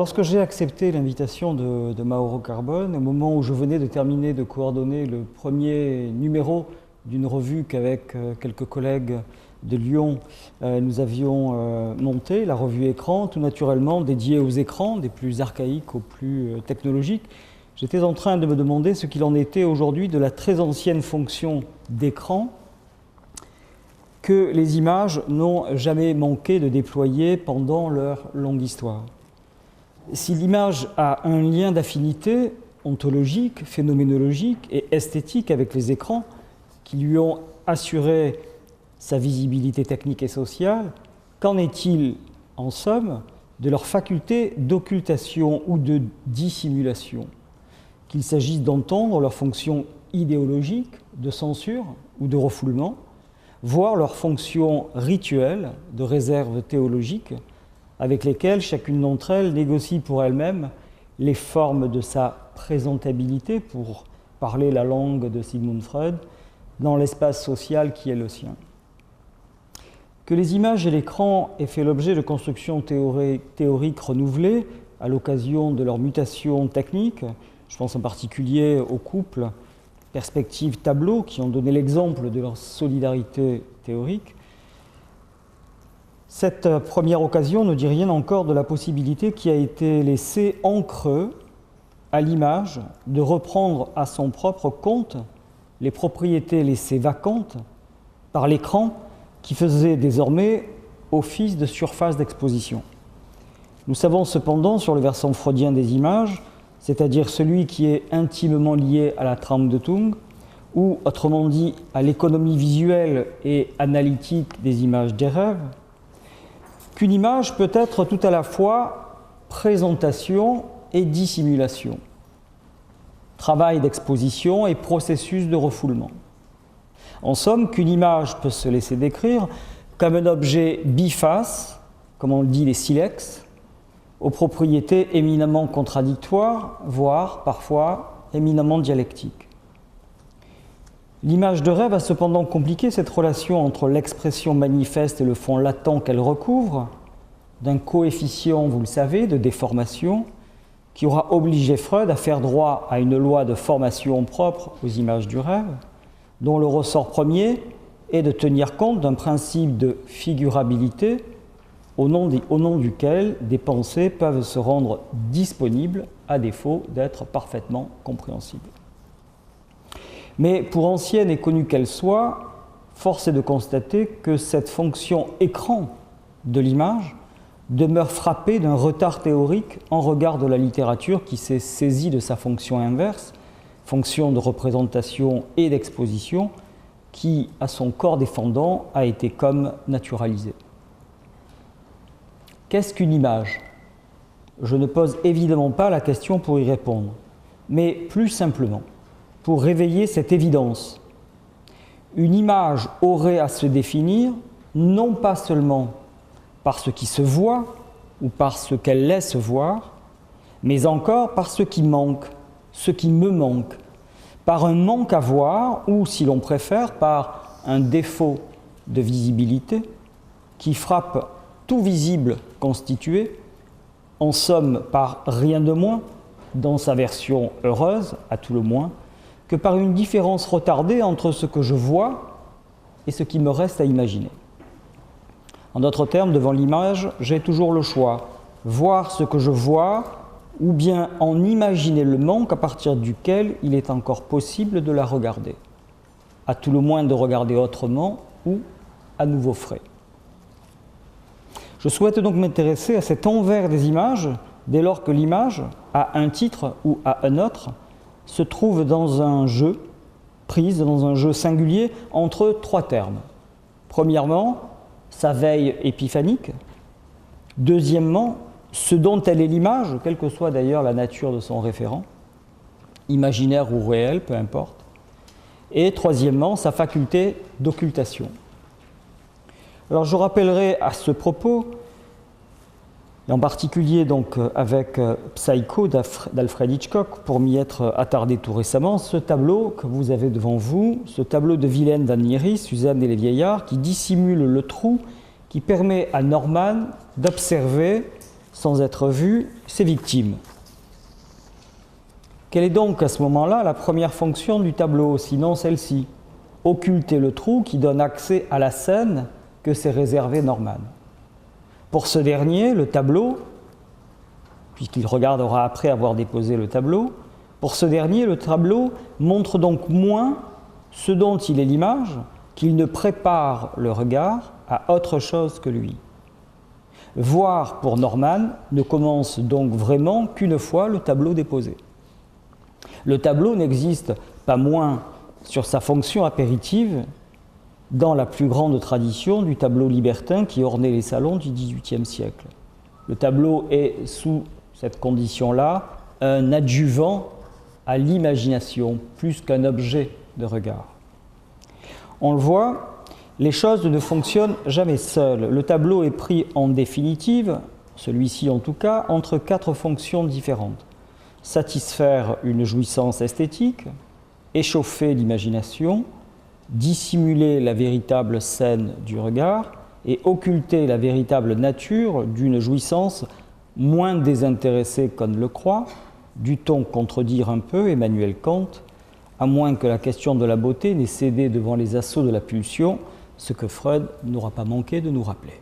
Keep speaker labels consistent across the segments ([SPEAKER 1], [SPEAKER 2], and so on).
[SPEAKER 1] Lorsque j'ai accepté l'invitation de Mauro Carbone, au moment où je venais de terminer de coordonner le premier numéro d'une revue qu'avec quelques collègues de Lyon, nous avions monté, la revue Écran, tout naturellement dédiée aux écrans, des plus archaïques aux plus technologiques, j'étais en train de me demander ce qu'il en était aujourd'hui de la très ancienne fonction d'écran que les images n'ont jamais manqué de déployer pendant leur longue histoire. Si l'image a un lien d'affinité ontologique, phénoménologique et esthétique avec les écrans qui lui ont assuré sa visibilité technique et sociale, qu'en est-il en somme de leur faculté d'occultation ou de dissimulation, qu'il s'agisse d'entendre leur fonction idéologique, de censure ou de refoulement, voire leur fonction rituelle de réserve théologique, avec lesquelles chacune d'entre elles négocie pour elle-même les formes de sa présentabilité, pour parler la langue de Sigmund Freud, dans l'espace social qui est le sien. Que les images et l'écran aient fait l'objet de constructions théoriques renouvelées à l'occasion de leur mutation technique, je pense en particulier aux couples perspective-tableau qui ont donné l'exemple de leur solidarité théorique. Cette première occasion ne dit rien encore de la possibilité qui a été laissée en creux à l'image de reprendre à son propre compte les propriétés laissées vacantes par l'écran qui faisait désormais office de surface d'exposition. Nous savons cependant sur le versant freudien des images, c'est-à-dire celui qui est intimement lié à la trame de Tung, ou autrement dit à l'économie visuelle et analytique des images des rêves, qu'une image peut être tout à la fois présentation et dissimulation, travail d'exposition et processus de refoulement. En somme, qu'une image peut se laisser décrire comme un objet biface, comme on le dit les silex, aux propriétés éminemment contradictoires, voire parfois éminemment dialectiques. L'image de rêve a cependant compliqué cette relation entre l'expression manifeste et le fond latent qu'elle recouvre, d'un coefficient, vous le savez, de déformation, qui aura obligé Freud à faire droit à une loi de formation propre aux images du rêve, dont le ressort premier est de tenir compte d'un principe de figurabilité au nom duquel des pensées peuvent se rendre disponibles à défaut d'être parfaitement compréhensibles. Mais pour ancienne et connue qu'elle soit, force est de constater que cette fonction écran de l'image demeure frappée d'un retard théorique en regard de la littérature qui s'est saisie de sa fonction inverse, fonction de représentation et d'exposition, qui, à son corps défendant, a été comme naturalisée. Qu'est-ce qu'une image ? Je ne pose évidemment pas la question pour y répondre, mais plus simplement, pour réveiller cette évidence. Une image aurait à se définir non pas seulement par ce qui se voit ou par ce qu'elle laisse voir, mais encore par ce qui manque, ce qui me manque, par un manque à voir ou, si l'on préfère, par un défaut de visibilité qui frappe tout visible constitué, en somme par rien de moins, dans sa version heureuse, à tout le moins, que par une différence retardée entre ce que je vois et ce qui me reste à imaginer. En d'autres termes, devant l'image, j'ai toujours le choix, voir ce que je vois, ou bien en imaginer le manque à partir duquel il est encore possible de la regarder, à tout le moins de regarder autrement ou à nouveau frais. Je souhaite donc m'intéresser à cet envers des images, dès lors que l'image, à un titre ou à un autre, se trouve dans un jeu, prise dans un jeu singulier entre trois termes. Premièrement, sa veille épiphanique. Deuxièmement, ce dont elle est l'image, quelle que soit d'ailleurs la nature de son référent, imaginaire ou réel, peu importe. Et troisièmement, sa faculté d'occultation. Alors je rappellerai à ce propos, et en particulier donc avec Psycho d'Alfred Hitchcock, pour m'y être attardé tout récemment, ce tableau que vous avez devant vous, ce tableau de Vilaine d'Anieri, Suzanne et les vieillards, qui dissimule le trou, qui permet à Norman d'observer sans être vu ses victimes. Quelle est donc à ce moment-là la première fonction du tableau, sinon celle-ci? Occulter le trou qui donne accès à la scène que s'est réservé Norman. Pour ce dernier, le tableau, puisqu'il regardera après avoir déposé le tableau, pour ce dernier, le tableau montre donc moins ce dont il est l'image, qu'il ne prépare le regard à autre chose que lui. Voir pour Norman ne commence donc vraiment qu'une fois le tableau déposé. Le tableau n'existe pas moins sur sa fonction apéritive dans la plus grande tradition du tableau libertin qui ornait les salons du XVIIIe siècle. Le tableau est, sous cette condition-là, un adjuvant à l'imagination, plus qu'un objet de regard. On le voit, les choses ne fonctionnent jamais seules. Le tableau est pris en définitive, celui-ci en tout cas, entre 4 fonctions différentes. Satisfaire une jouissance esthétique, échauffer l'imagination, dissimuler la véritable scène du regard et occulter la véritable nature d'une jouissance moins désintéressée qu'on ne le croit, dut-on contredire un peu Emmanuel Kant, à moins que la question de la beauté n'ait cédé devant les assauts de la pulsion, ce que Freud n'aura pas manqué de nous rappeler.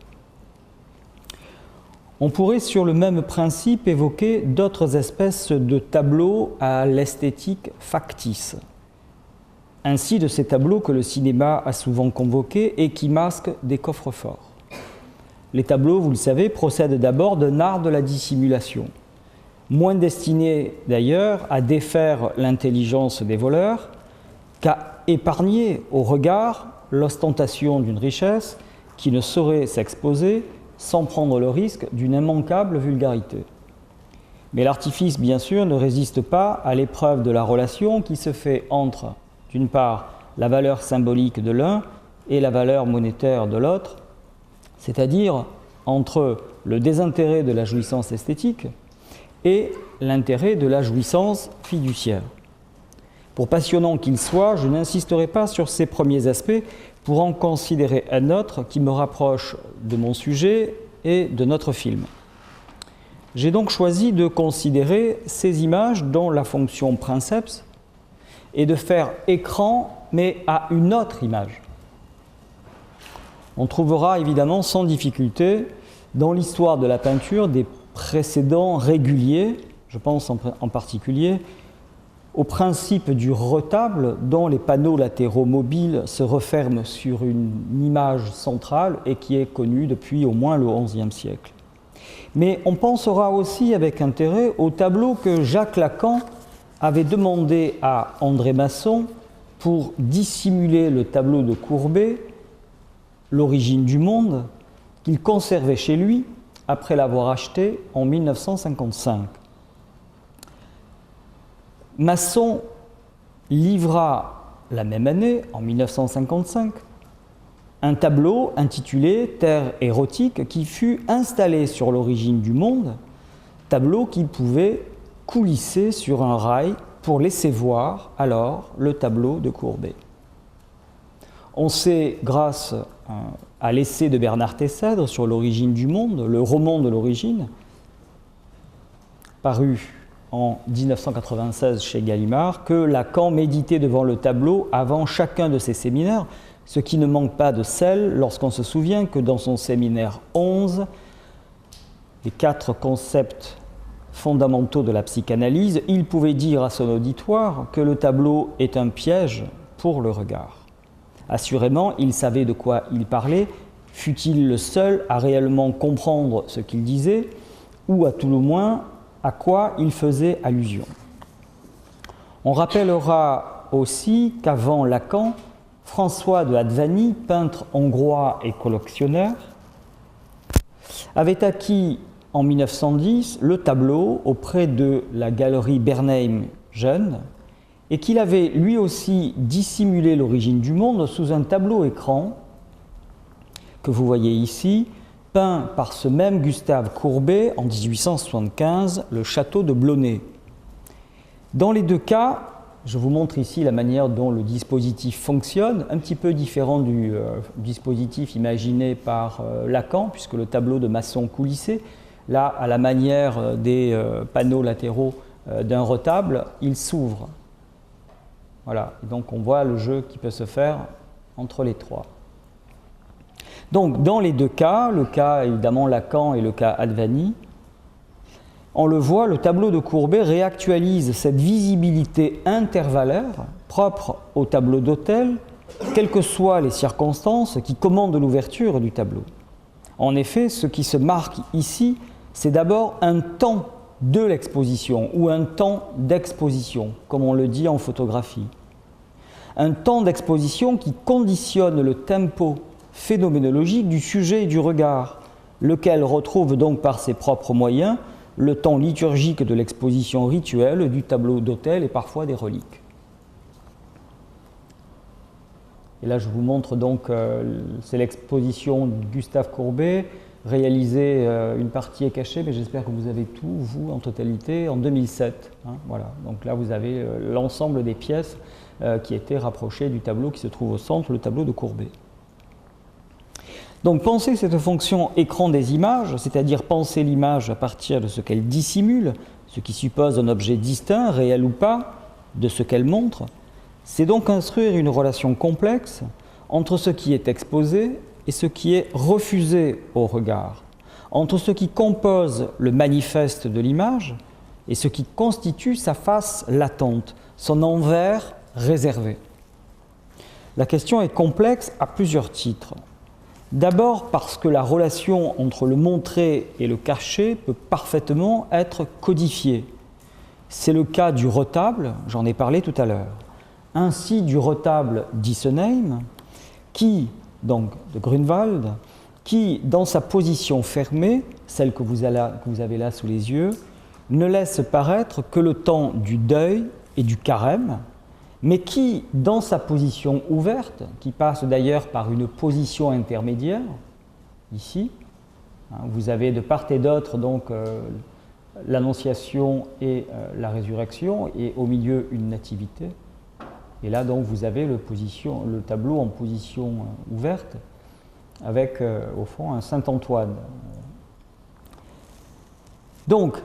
[SPEAKER 1] On pourrait sur le même principe évoquer d'autres espèces de tableaux à l'esthétique factice. Ainsi de ces tableaux que le cinéma a souvent convoqués et qui masquent des coffres-forts. Les tableaux, vous le savez, procèdent d'abord d'un art de la dissimulation, moins destiné d'ailleurs à défaire l'intelligence des voleurs qu'à épargner au regard l'ostentation d'une richesse qui ne saurait s'exposer sans prendre le risque d'une immanquable vulgarité. Mais l'artifice, bien sûr, ne résiste pas à l'épreuve de la relation qui se fait entre, d'une part, la valeur symbolique de l'un et la valeur monétaire de l'autre, c'est-à-dire entre le désintérêt de la jouissance esthétique et l'intérêt de la jouissance fiduciaire. Pour passionnant qu'il soit, je n'insisterai pas sur ces premiers aspects pour en considérer un autre qui me rapproche de mon sujet et de notre film. J'ai donc choisi de considérer ces images dont la fonction princeps est de faire écran, mais à une autre image. On trouvera évidemment sans difficulté dans l'histoire de la peinture des précédents réguliers, je pense en particulier au principe du retable dont les panneaux latéraux mobiles se referment sur une image centrale et qui est connue depuis au moins le XIe siècle. Mais on pensera aussi avec intérêt au tableau que Jacques Lacan avait demandé à André Masson pour dissimuler le tableau de Courbet, L'origine du monde, qu'il conservait chez lui après l'avoir acheté en 1955. Masson livra la même année, en 1955, un tableau intitulé « Terre érotique » qui fut installé sur l'origine du monde, tableau qui pouvait coulisser sur un rail pour laisser voir alors le tableau de Courbet. On sait, grâce à l'essai de Bernard Tessèdre sur l'origine du monde, le roman de l'origine, paru en 1996 chez Gallimard, que Lacan méditait devant le tableau avant chacun de ses séminaires, ce qui ne manque pas de sel lorsqu'on se souvient que dans son séminaire 11, les 4 concepts fondamentaux de la psychanalyse, il pouvait dire à son auditoire que le tableau est un piège pour le regard. Assurément, il savait de quoi il parlait, fut-il le seul à réellement comprendre ce qu'il disait, ou à tout le moins à quoi il faisait allusion. On rappellera aussi qu'avant Lacan, François de Hadvany, peintre hongrois et collectionneur, avait acquis en 1910 le tableau auprès de la galerie Bernheim jeune et qu'il avait lui aussi dissimulé l'origine du monde sous un tableau écran que vous voyez ici, peint par ce même Gustave Courbet en 1875, le château de Blonay. Dans les deux cas, je vous montre ici la manière dont le dispositif fonctionne, un petit peu différent du dispositif imaginé par Lacan, puisque le tableau de Masson coulissait. là, à la manière des panneaux latéraux d'un retable, il s'ouvre. Voilà, et donc on voit le jeu qui peut se faire entre les trois. Donc dans les deux cas, le cas évidemment Lacan et le cas Advani, on le voit, le tableau de Courbet réactualise cette visibilité intervallaire propre au tableau d'Hôtel, quelles que soient les circonstances qui commandent l'ouverture du tableau. En effet, ce qui se marque ici, c'est d'abord un temps de l'exposition ou un temps d'exposition, comme on le dit en photographie. Un temps d'exposition qui conditionne le tempo phénoménologique du sujet et du regard, lequel retrouve donc par ses propres moyens le temps liturgique de l'exposition rituelle du tableau d'Hôtel et parfois des reliques. Et là, je vous montre donc, c'est l'exposition de Gustave Courbet, réalisée, une partie est cachée, mais j'espère que vous avez tout, vous, en totalité, en 2007. Hein, voilà. Donc là, vous avez l'ensemble des pièces qui étaient rapprochées du tableau qui se trouve au centre, le tableau de Courbet. Donc penser cette fonction écran des images, c'est-à-dire penser l'image à partir de ce qu'elle dissimule, ce qui suppose un objet distinct, réel ou pas, de ce qu'elle montre, c'est donc instruire une relation complexe entre ce qui est exposé et ce qui est refusé au regard, entre ce qui compose le manifeste de l'image et ce qui constitue sa face latente, son envers réservé. La question est complexe à plusieurs titres. D'abord parce que la relation entre le montré et le caché peut parfaitement être codifiée. C'est le cas du retable, j'en ai parlé tout à l'heure. Ainsi du retable d'Isenheim, donc de Grunewald, qui, dans sa position fermée, celle que vous avez là sous les yeux, ne laisse paraître que le temps du deuil et du carême, mais qui, dans sa position ouverte, qui passe d'ailleurs par une position intermédiaire, ici, vous avez de part et d'autre donc l'Annonciation et la résurrection, et au milieu une nativité. Et là donc vous avez le tableau en position ouverte, avec au fond un Saint Antoine. Donc,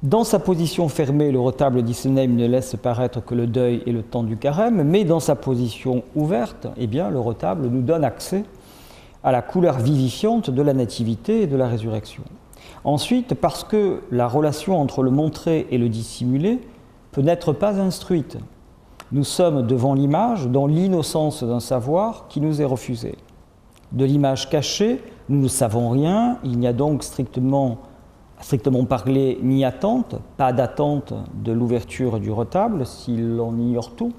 [SPEAKER 1] dans sa position fermée, le retable d'Isenheim ne laisse paraître que le deuil et le temps du carême, mais dans sa position ouverte, eh bien, le retable nous donne accès à la couleur vivifiante de la nativité et de la résurrection. Ensuite, parce que la relation entre le montré et le dissimulé peut n'être pas instruite. Nous sommes devant l'image dans l'innocence d'un savoir qui nous est refusé. De l'image cachée, nous ne savons rien, il n'y a donc strictement parlé, ni attente, pas d'attente de l'ouverture du retable, si l'on ignore tout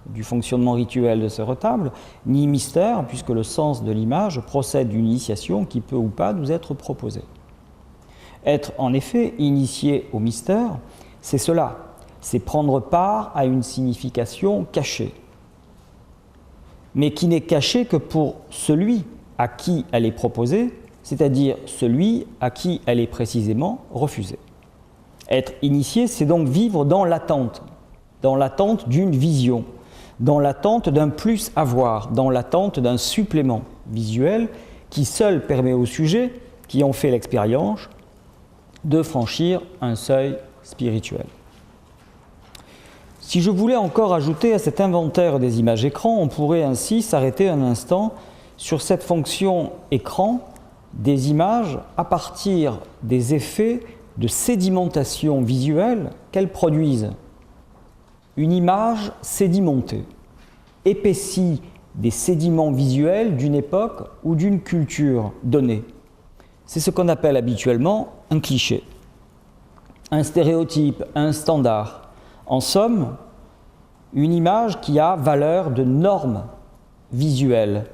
[SPEAKER 1] du fonctionnement rituel de ce retable, ni mystère, puisque le sens de l'image procède d'une initiation qui peut ou pas nous être proposée. Être en effet initié au mystère, c'est cela, c'est prendre part à une signification cachée, mais qui n'est cachée que pour celui à qui elle est proposée, c'est-à-dire celui à qui elle est précisément refusée. Être initié, c'est donc vivre dans l'attente d'une vision, dans l'attente d'un plus à voir, dans l'attente d'un supplément visuel qui seul permet aux sujets qui ont fait l'expérience de franchir un seuil spirituel. Si je voulais encore ajouter à cet inventaire des images écran, on pourrait ainsi s'arrêter un instant sur cette fonction écran des images à partir des effets de sédimentation visuelle qu'elles produisent. Une image sédimentée, épaissie des sédiments visuels d'une époque ou d'une culture donnée. C'est ce qu'on appelle habituellement un cliché, un stéréotype, un standard. En somme, une image qui a valeur de norme visuelle,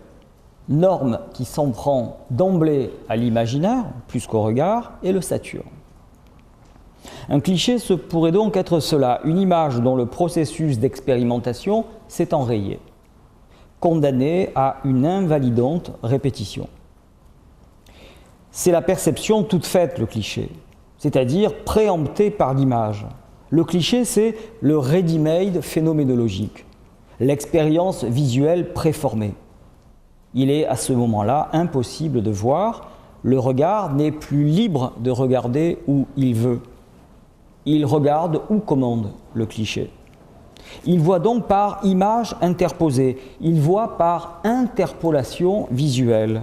[SPEAKER 1] norme qui s'en prend d'emblée à l'imaginaire, plus qu'au regard, et le sature. Un cliché pourrait donc être cela, une image dont le processus d'expérimentation s'est enrayé, condamné à une invalidante répétition. C'est la perception toute faite, le cliché, c'est-à-dire préemptée par l'image. Le cliché, c'est le ready-made phénoménologique, l'expérience visuelle préformée. Il est à ce moment-là impossible de voir le regard n'est plus libre de regarder où il veut. Il regarde où commande le cliché. Il voit donc par image interposée, il voit par interpolation visuelle,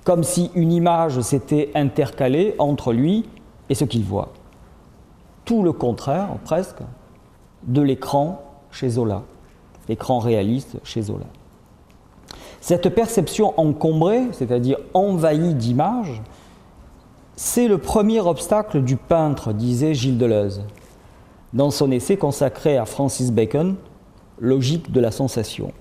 [SPEAKER 1] comme si une image s'était intercalée entre lui et ce qu'il voit. Tout le contraire, presque, de l'écran chez Zola, l'écran réaliste chez Zola. Cette perception encombrée, c'est-à-dire envahie d'images, c'est le premier obstacle du peintre, disait Gilles Deleuze, dans son essai consacré à Francis Bacon, Logique de la sensation.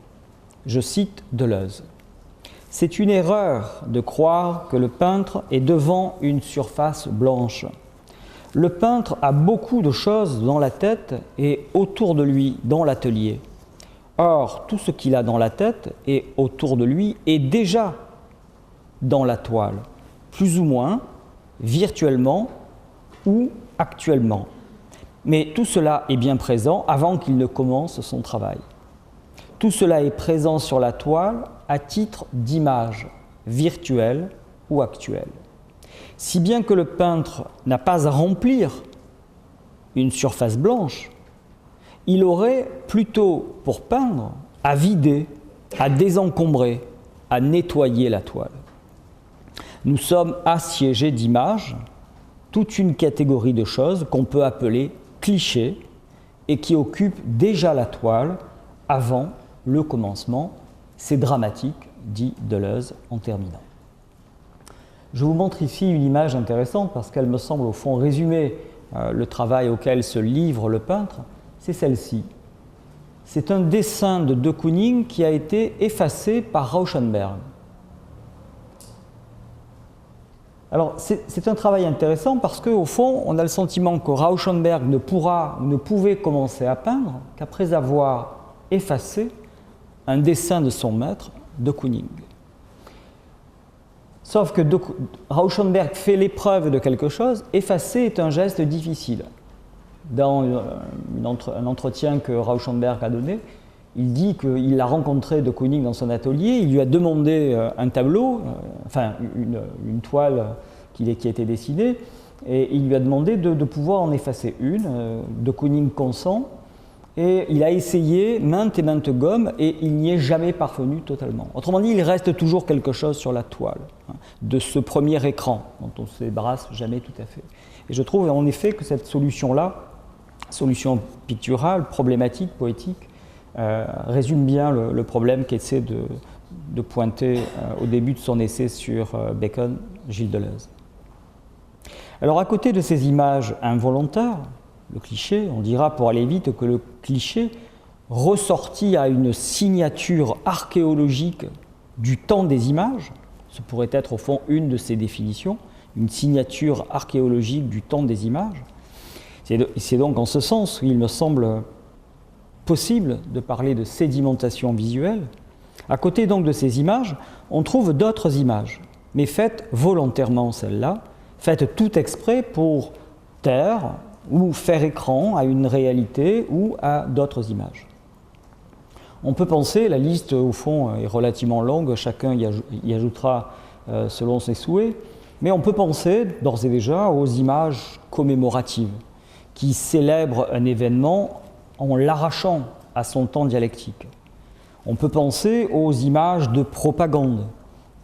[SPEAKER 1] Je cite Deleuze. « C'est une erreur de croire que le peintre est devant une surface blanche. Le peintre a beaucoup de choses dans la tête et autour de lui, dans l'atelier. Or, tout ce qu'il a dans la tête et autour de lui est déjà dans la toile, plus ou moins, virtuellement ou actuellement. Mais tout cela est bien présent avant qu'il ne commence son travail. Tout cela est présent sur la toile à titre d'image, virtuelle ou actuelle. Si bien que le peintre n'a pas à remplir une surface blanche, il aurait plutôt, pour peindre, à vider, à désencombrer, à nettoyer la toile. Nous sommes assiégés d'images, toute une catégorie de choses qu'on peut appeler clichés et qui occupent déjà la toile avant le commencement. C'est dramatique, dit Deleuze en terminant. Je vous montre ici une image intéressante parce qu'elle me semble au fond résumer le travail auquel se livre le peintre. C'est celle-ci. C'est un dessin de De Kooning qui a été effacé par Rauschenberg. Alors, c'est un travail intéressant parce qu'au fond, on a le sentiment que Rauschenberg ne pouvait commencer à peindre qu'après avoir effacé un dessin de son maître, De Kooning. Sauf que Rauschenberg fait l'épreuve de quelque chose, effacer est un geste difficile. Dans un entretien que Rauschenberg a donné, il dit qu'il a rencontré De Kooning dans son atelier, il lui a demandé un tableau, une toile qui a été dessinée, et il lui a demandé de pouvoir en effacer une. De Kooning consent, et il a essayé maintes et maintes gommes, et il n'y est jamais parvenu totalement. Autrement dit, il reste toujours quelque chose sur la toile, de ce premier écran, dont on ne se débarrasse jamais tout à fait. Et je trouve en effet que cette solution-là, solution picturale, problématique, poétique, résume bien le problème qu'essaie de pointer au début de son essai sur Bacon, Gilles Deleuze. Alors à côté de ces images involontaires, le cliché, on dira pour aller vite que le cliché, ressorti à une signature archéologique du temps des images, ce pourrait être au fond une de ses définitions, une signature archéologique du temps des images. C'est donc en ce sens qu'il me semble possible de parler de sédimentation visuelle. À côté donc de ces images, on trouve d'autres images, mais faites volontairement celles-là, faites tout exprès pour taire ou faire écran à une réalité ou à d'autres images. On peut penser, la liste au fond est relativement longue, chacun y ajoutera selon ses souhaits, mais on peut penser d'ores et déjà aux images commémoratives qui célèbrent un événement en l'arrachant à son temps dialectique. On peut penser aux images de propagande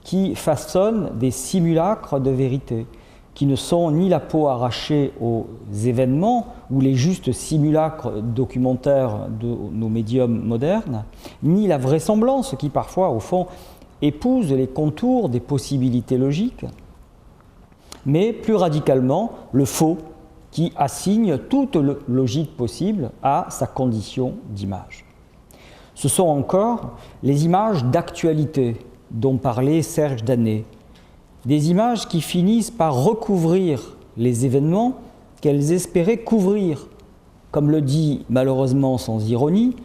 [SPEAKER 1] qui façonnent des simulacres de vérité, qui ne sont ni la peau arrachée aux événements ou les justes simulacres documentaires de nos médiums modernes, ni la vraisemblance qui parfois, au fond, épouse les contours des possibilités logiques, mais plus radicalement le faux qui assigne toute logique possible à sa condition d'image. Ce sont encore les images d'actualité dont parlait Serge Danet, des images qui finissent par recouvrir les événements qu'elles espéraient couvrir, comme le dit malheureusement sans ironie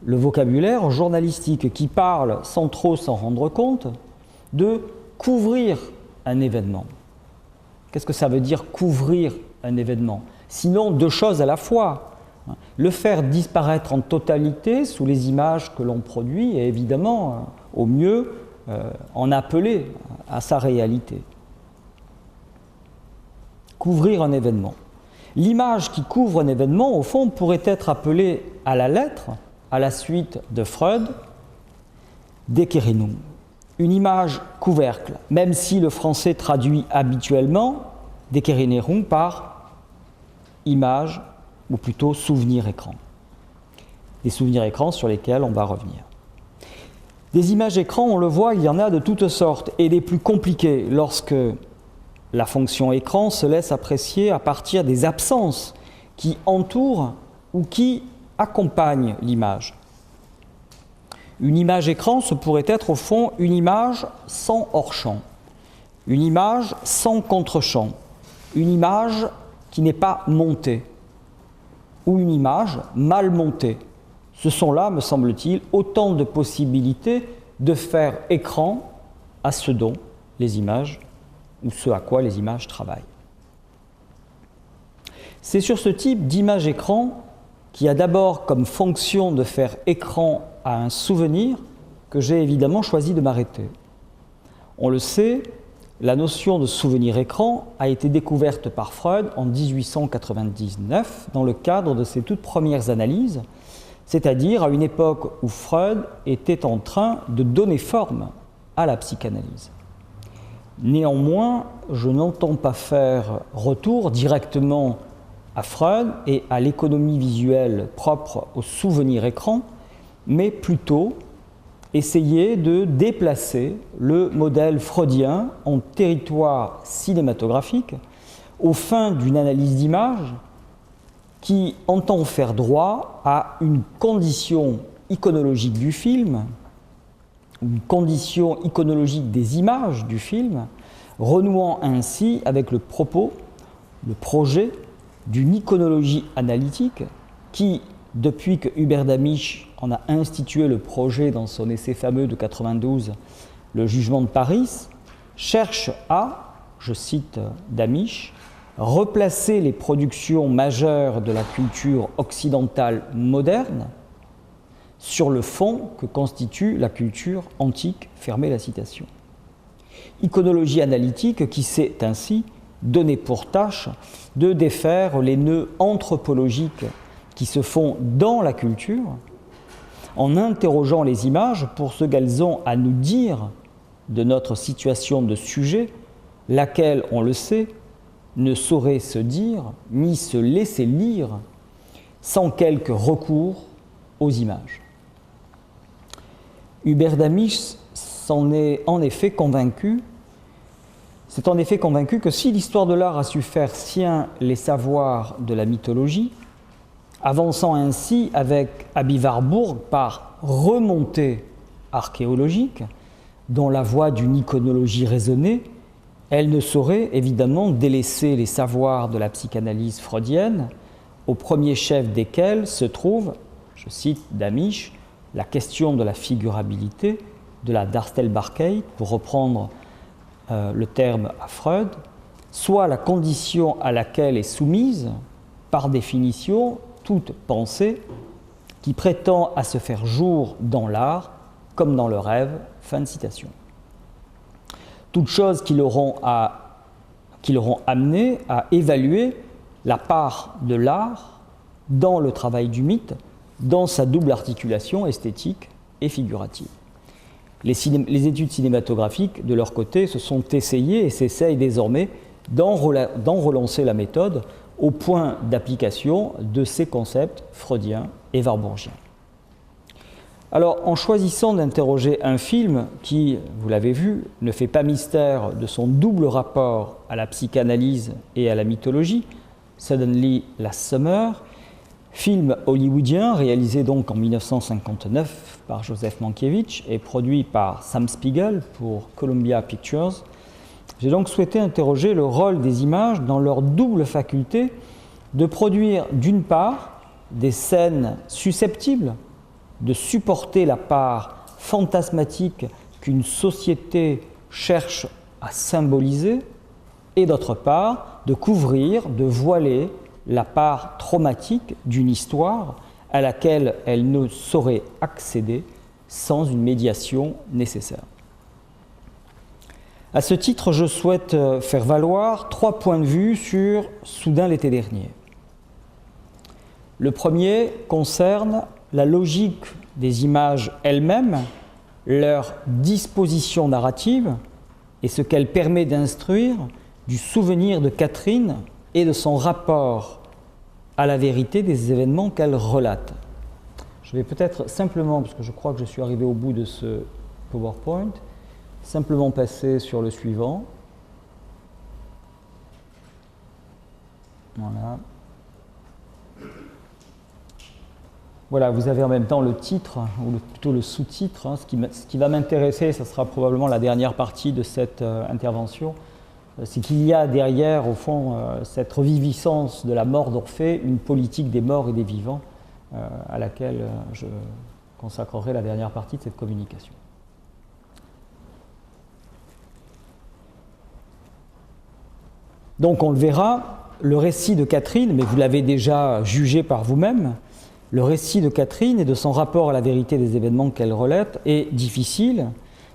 [SPEAKER 1] le vocabulaire journalistique qui parle sans trop s'en rendre compte de couvrir un événement. Qu'est-ce que ça veut dire couvrir un événement? Sinon deux choses à la fois. Le faire disparaître en totalité sous les images que l'on produit et évidemment au mieux en appeler à sa réalité. couvrir un événement. L'image qui couvre un événement, au fond, pourrait être appelée à la lettre, à la suite de Freud, Dekerinung. Une image couvercle, même si le français traduit habituellement Dekerinung par image, ou plutôt souvenir-écran. Des souvenirs-écrans sur lesquels on va revenir. Des images écrans, on le voit, il y en a de toutes sortes, et les plus compliquées lorsque la fonction écran se laisse apprécier à partir des absences qui entourent ou qui accompagnent l'image. Une image écran, ce pourrait être au fond une image sans hors-champ, une image sans contre-champ, une image qui n'est pas montée, ou une image mal montée. Ce sont là, me semble-t-il, autant de possibilités de faire écran à ce dont les images, ou ce à quoi les images travaillent. C'est sur ce type d'image écran qui a d'abord comme fonction de faire écran à un souvenir que j'ai évidemment choisi de m'arrêter. On le sait, la notion de souvenir écran a été découverte par Freud en 1899 dans le cadre de ses toutes premières analyses, c'est-à-dire à une époque où Freud était en train de donner forme à la psychanalyse. Néanmoins, je n'entends pas faire retour directement à Freud et à l'économie visuelle propre au souvenir écran, mais plutôt essayer de déplacer le modèle freudien en territoire cinématographique aux fins d'une analyse d'image qui entend faire droit à une condition iconologique du film, une condition iconologique des images du film, renouant ainsi avec le propos, le projet d'une iconologie analytique qui, depuis que Hubert Damisch en a institué le projet dans son essai fameux de 92, Le jugement de Paris, cherche à, je cite Damisch, replacer les productions majeures de la culture occidentale moderne sur le fond que constitue la culture antique, fermez la citation. Iconologie analytique qui s'est ainsi donné pour tâche de défaire les nœuds anthropologiques qui se font dans la culture en interrogeant les images pour ce qu'elles ont à nous dire de notre situation de sujet, laquelle, on le sait, ne saurait se dire ni se laisser lire sans quelque recours aux images. Hubert Damisch s'est en effet convaincu que si l'histoire de l'art a su faire sien les savoirs de la mythologie, avançant ainsi avec Aby Warburg par remontée archéologique, dans la voie d'une iconologie raisonnée, elle ne saurait évidemment délaisser les savoirs de la psychanalyse freudienne, au premier chef desquels se trouve, je cite Damisch, la question de la figurabilité, de la Darstellbarkeit, pour reprendre le terme à Freud, soit la condition à laquelle est soumise, par définition, toute pensée qui prétend à se faire jour dans l'art comme dans le rêve. Fin de citation. Toutes choses qui l'auront amené à évaluer la part de l'art dans le travail du mythe, dans sa double articulation esthétique et figurative. Les études cinématographiques, de leur côté, se sont essayées et s'essayent désormais d'en relancer la méthode au point d'application de ces concepts freudiens et warburgiens. Alors, en choisissant d'interroger un film qui, vous l'avez vu, ne fait pas mystère de son double rapport à la psychanalyse et à la mythologie, Suddenly Last Summer, film hollywoodien réalisé donc en 1959 par Joseph Mankiewicz et produit par Sam Spiegel pour Columbia Pictures, j'ai donc souhaité interroger le rôle des images dans leur double faculté de produire d'une part des scènes susceptibles de supporter la part fantasmatique qu'une société cherche à symboliser, et d'autre part, de couvrir, de voiler la part traumatique d'une histoire à laquelle elle ne saurait accéder sans une médiation nécessaire. À ce titre, je souhaite faire valoir 3 points de vue sur Soudain l'été dernier. Le premier concerne la logique des images elles-mêmes, leur disposition narrative et ce qu'elle permet d'instruire du souvenir de Catherine et de son rapport à la vérité des événements qu'elle relate. Je vais peut-être simplement, parce que je crois que je suis arrivé au bout de ce PowerPoint, simplement passer sur le suivant. Voilà. Voilà, vous avez en même temps le titre, ou plutôt le sous-titre. Hein. Ce qui va m'intéresser, ce sera probablement la dernière partie de cette intervention. C'est qu'il y a derrière, au fond, cette reviviscence de la mort d'Orphée, une politique des morts et des vivants, à laquelle je consacrerai la dernière partie de cette communication. Donc on le verra, le récit de Catherine, mais vous l'avez déjà jugé par vous-même, le récit de Catherine et de son rapport à la vérité des événements qu'elle relate est difficile.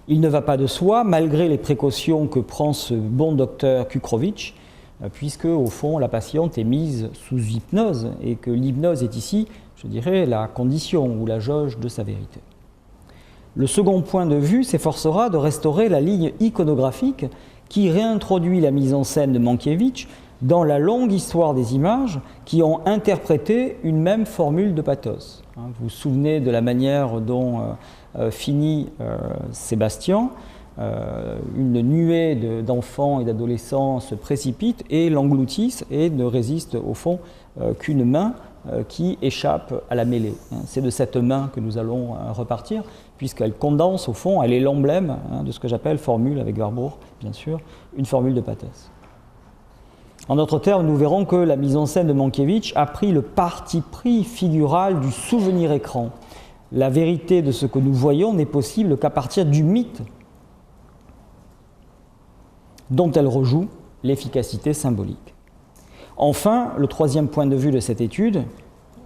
[SPEAKER 1] Il ne va pas de soi, malgré les précautions que prend ce bon docteur Kukrovitch, puisque, au fond, la patiente est mise sous hypnose et que l'hypnose est ici, je dirais, la condition ou la jauge de sa vérité. Le second point de vue s'efforcera de restaurer la ligne iconographique qui réintroduit la mise en scène de Mankiewicz dans la longue histoire des images qui ont interprété une même formule de pathos. Vous vous souvenez de la manière dont finit Sébastien. Une nuée d'enfants et d'adolescents se précipitent et l'engloutissent et ne résiste au fond qu'une main qui échappe à la mêlée. C'est de cette main que nous allons repartir, puisqu'elle condense au fond, elle est l'emblème de ce que j'appelle formule, avec Warburg bien sûr, une formule de pathos. En d'autres termes, nous verrons que la mise en scène de Mankiewicz a pris le parti pris figural du souvenir écran. La vérité de ce que nous voyons n'est possible qu'à partir du mythe dont elle rejoue l'efficacité symbolique. Enfin, le troisième point de vue de cette étude,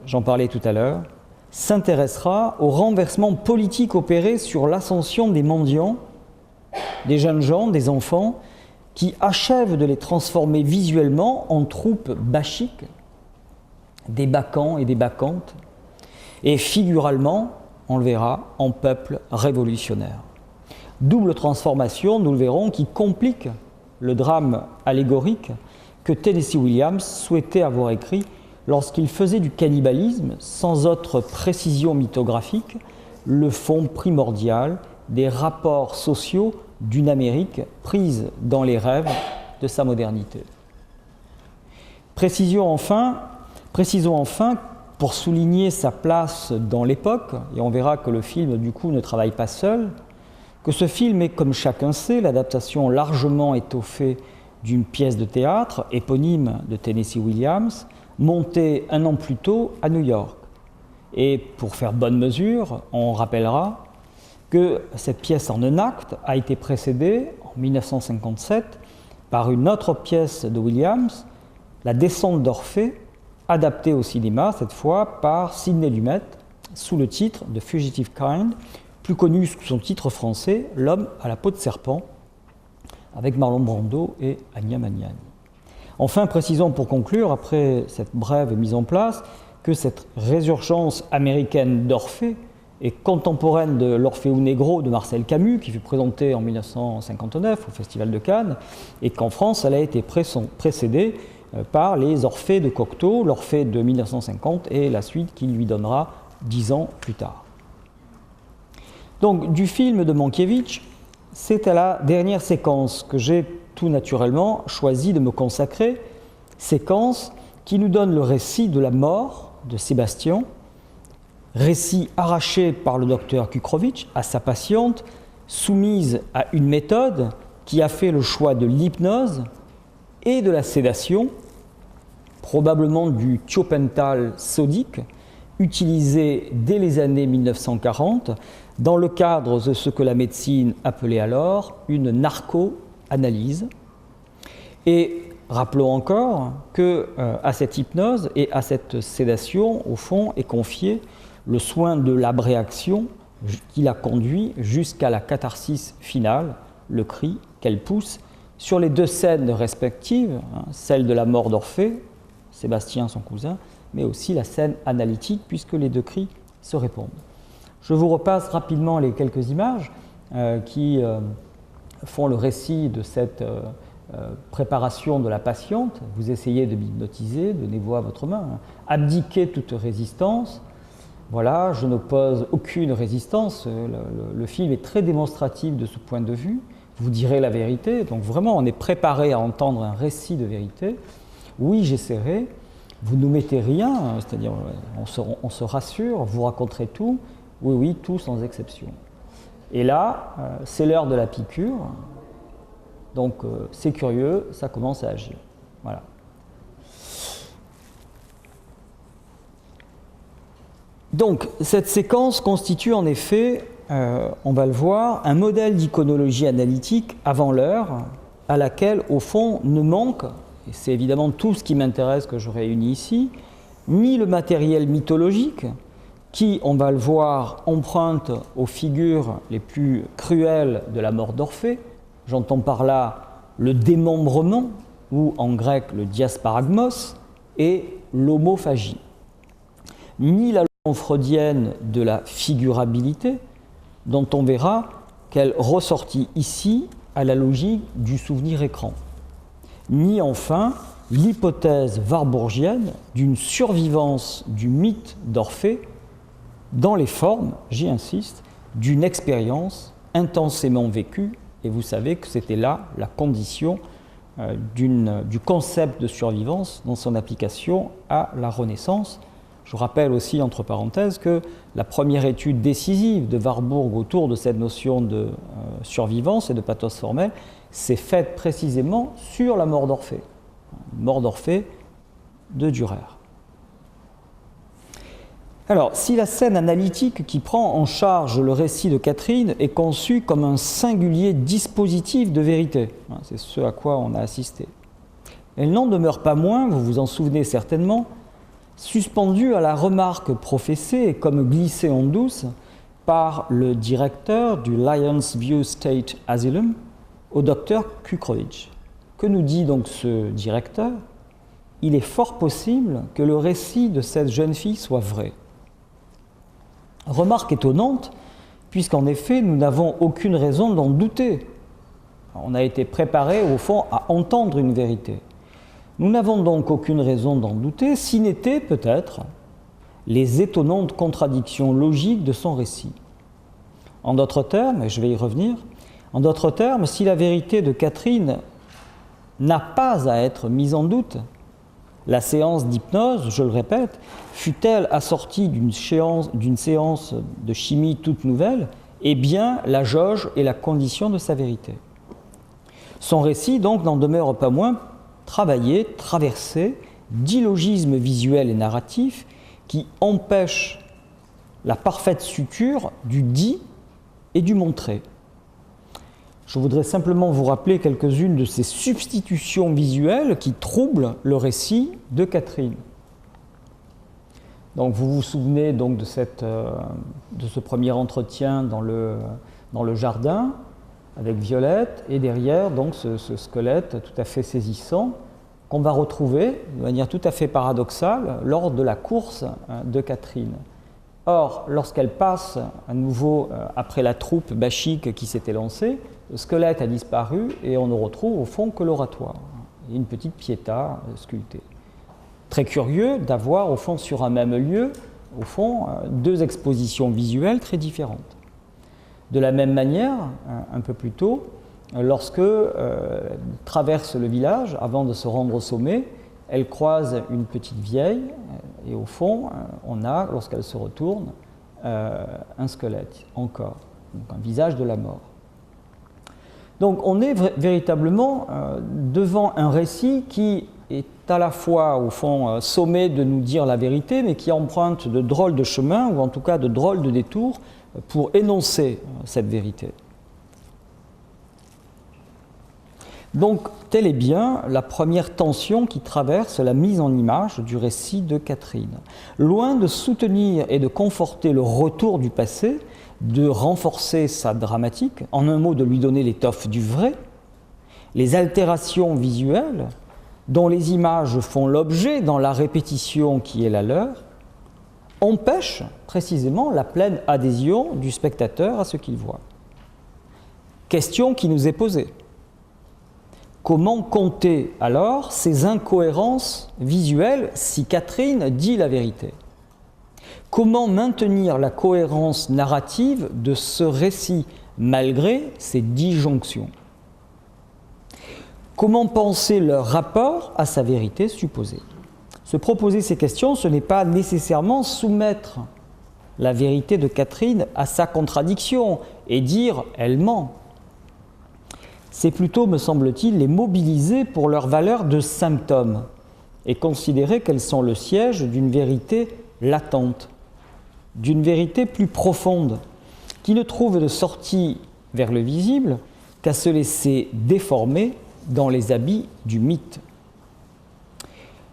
[SPEAKER 1] j'en parlais tout à l'heure, s'intéressera au renversement politique opéré sur l'ascension des mendiants, des jeunes gens, des enfants, qui achèvent de les transformer visuellement en troupes bachiques, des bacchants et des bacchantes, et figuralement, on le verra, en peuple révolutionnaire. Double transformation, nous le verrons, qui complique le drame allégorique que Tennessee Williams souhaitait avoir écrit lorsqu'il faisait du cannibalisme, sans autre précision mythographique, le fond primordial des rapports sociaux d'une Amérique prise dans les rêves de sa modernité. Précisons enfin, pour souligner sa place dans l'époque, et on verra que le film du coup ne travaille pas seul, que ce film est, comme chacun sait, l'adaptation largement étoffée d'une pièce de théâtre éponyme de Tennessee Williams, montée un an plus tôt à New York. Et pour faire bonne mesure, on rappellera que cette pièce en un acte a été précédée, en 1957, par une autre pièce de Williams, La descente d'Orphée, adaptée au cinéma, cette fois par Sidney Lumet, sous le titre de Fugitive Kind, plus connu sous son titre français, L'homme à la peau de serpent, avec Marlon Brando et Anya Magnani. Enfin, précisons pour conclure, après cette brève mise en place, que cette résurgence américaine d'Orphée est contemporaine de l'Orfeo Negro de Marcel Camus, qui fut présenté en 1959 au Festival de Cannes, et qu'en France, elle a été précédée par les Orphées de Cocteau, l'Orphée de 1950 et la suite qui lui donnera 10 ans plus tard. Donc, du film de Mankiewicz, c'est à la dernière séquence que j'ai tout naturellement choisi de me consacrer, séquence qui nous donne le récit de la mort de Sébastien, récit arraché par le docteur Kukrovitch à sa patiente, soumise à une méthode qui a fait le choix de l'hypnose et de la sédation, probablement du thiopental sodique, utilisé dès les années 1940 dans le cadre de ce que la médecine appelait alors une narco-analyse. Et rappelons encore qu'à cette hypnose et à cette sédation, au fond, est confié le soin de l'abréaction qui l'a conduit jusqu'à la catharsis finale, le cri qu'elle pousse sur les deux scènes respectives, celle de la mort d'Orphée, Sébastien son cousin, mais aussi la scène analytique, puisque les deux cris se répondent. Je vous repasse rapidement les quelques images qui font le récit de cette préparation de la patiente. Vous essayez de m'hypnotiser, donnez-vous à votre main, abdiquez toute résistance. Voilà, je n'oppose aucune résistance. Le film est très démonstratif de ce point de vue. Vous direz la vérité. Donc vraiment, on est préparé à entendre un récit de vérité. Oui, j'essaierai. Vous ne nous mettez rien, c'est-à-dire on se rassure, vous raconterez tout. Oui, oui, tout sans exception. Et là, c'est l'heure de la piqûre. Donc c'est curieux, ça commence à agir. Voilà. Donc cette séquence constitue en effet, on va le voir, un modèle d'iconologie analytique avant l'heure, à laquelle au fond ne manque, et c'est évidemment tout ce qui m'intéresse que je réunis ici, ni le matériel mythologique, qui, on va le voir, emprunte aux figures les plus cruelles de la mort d'Orphée. J'entends par là le démembrement, ou en grec le diasparagmos, et l'homophagie. Ni la leçon freudienne de la figurabilité, dont on verra qu'elle ressortit ici à la logique du souvenir-écran. Ni enfin l'hypothèse warburgienne d'une survivance du mythe d'Orphée dans les formes, j'y insiste, d'une expérience intensément vécue, et vous savez que c'était là la condition du concept de survivance dans son application à la Renaissance. Je rappelle aussi, entre parenthèses, que la première étude décisive de Warburg autour de cette notion de survivance et de pathos formel s'est faite précisément sur la mort d'Orphée, de Dürer. Alors, si la scène analytique qui prend en charge le récit de Catherine est conçue comme un singulier dispositif de vérité, c'est ce à quoi on a assisté, elle n'en demeure pas moins, vous vous en souvenez certainement, suspendue à la remarque professée et comme glissée en douce par le directeur du Lions View State Asylum, au docteur Kukrovich. Que nous dit donc ce directeur? Il est fort possible que le récit de cette jeune fille soit vrai. Remarque étonnante, puisqu'en effet, nous n'avons aucune raison d'en douter. On a été préparé, au fond, à entendre une vérité. Nous n'avons donc aucune raison d'en douter, si n'étaient peut-être les étonnantes contradictions logiques de son récit. En d'autres termes, et je vais y revenir, en d'autres termes, si la vérité de Catherine n'a pas à être mise en doute, la séance d'hypnose, je le répète, fut-elle assortie d'une séance de chimie toute nouvelle, eh bien la jauge est la condition de sa vérité. Son récit donc n'en demeure pas moins travaillé, traversé d'illogismes visuels et narratifs qui empêchent la parfaite suture du dit et du montré. Je voudrais simplement vous rappeler quelques-unes de ces substitutions visuelles qui troublent le récit de Catherine. Donc vous vous souvenez donc de ce premier entretien dans le jardin avec Violette, et derrière donc ce squelette tout à fait saisissant qu'on va retrouver de manière tout à fait paradoxale lors de la course de Catherine. Or, lorsqu'elle passe à nouveau après la troupe bachique qui s'était lancée, le squelette a disparu et on ne retrouve au fond que l'oratoire et une petite piéta sculptée. Très curieux d'avoir au fond sur un même lieu, au fond, deux expositions visuelles très différentes. De la même manière, un peu plus tôt, lorsque traverse le village, avant de se rendre au sommet, elle croise une petite vieille et au fond, on a, lorsqu'elle se retourne, un squelette encore, donc un visage de la mort. Donc on est véritablement devant un récit qui est à la fois, au fond, sommé de nous dire la vérité, mais qui emprunte de drôles de chemins, ou en tout cas de drôles de détours, pour énoncer cette vérité. Donc, telle est bien la première tension qui traverse la mise en image du récit de Catherine. Loin de soutenir et de conforter le retour du passé, de renforcer sa dramatique, en un mot de lui donner l'étoffe du vrai, les altérations visuelles dont les images font l'objet dans la répétition qui est la leur, empêchent précisément la pleine adhésion du spectateur à ce qu'il voit. Question qui nous est posée. Comment compter alors ces incohérences visuelles si Catherine dit la vérité ? Comment maintenir la cohérence narrative de ce récit malgré ces disjonctions ? Comment penser leur rapport à sa vérité supposée ? Se proposer ces questions, ce n'est pas nécessairement soumettre la vérité de Catherine à sa contradiction et dire « elle ment ». C'est plutôt, me semble-t-il, les mobiliser pour leur valeur de symptômes et considérer qu'elles sont le siège d'une vérité latente, d'une vérité plus profonde, qui ne trouve de sortie vers le visible qu'à se laisser déformer dans les habits du mythe.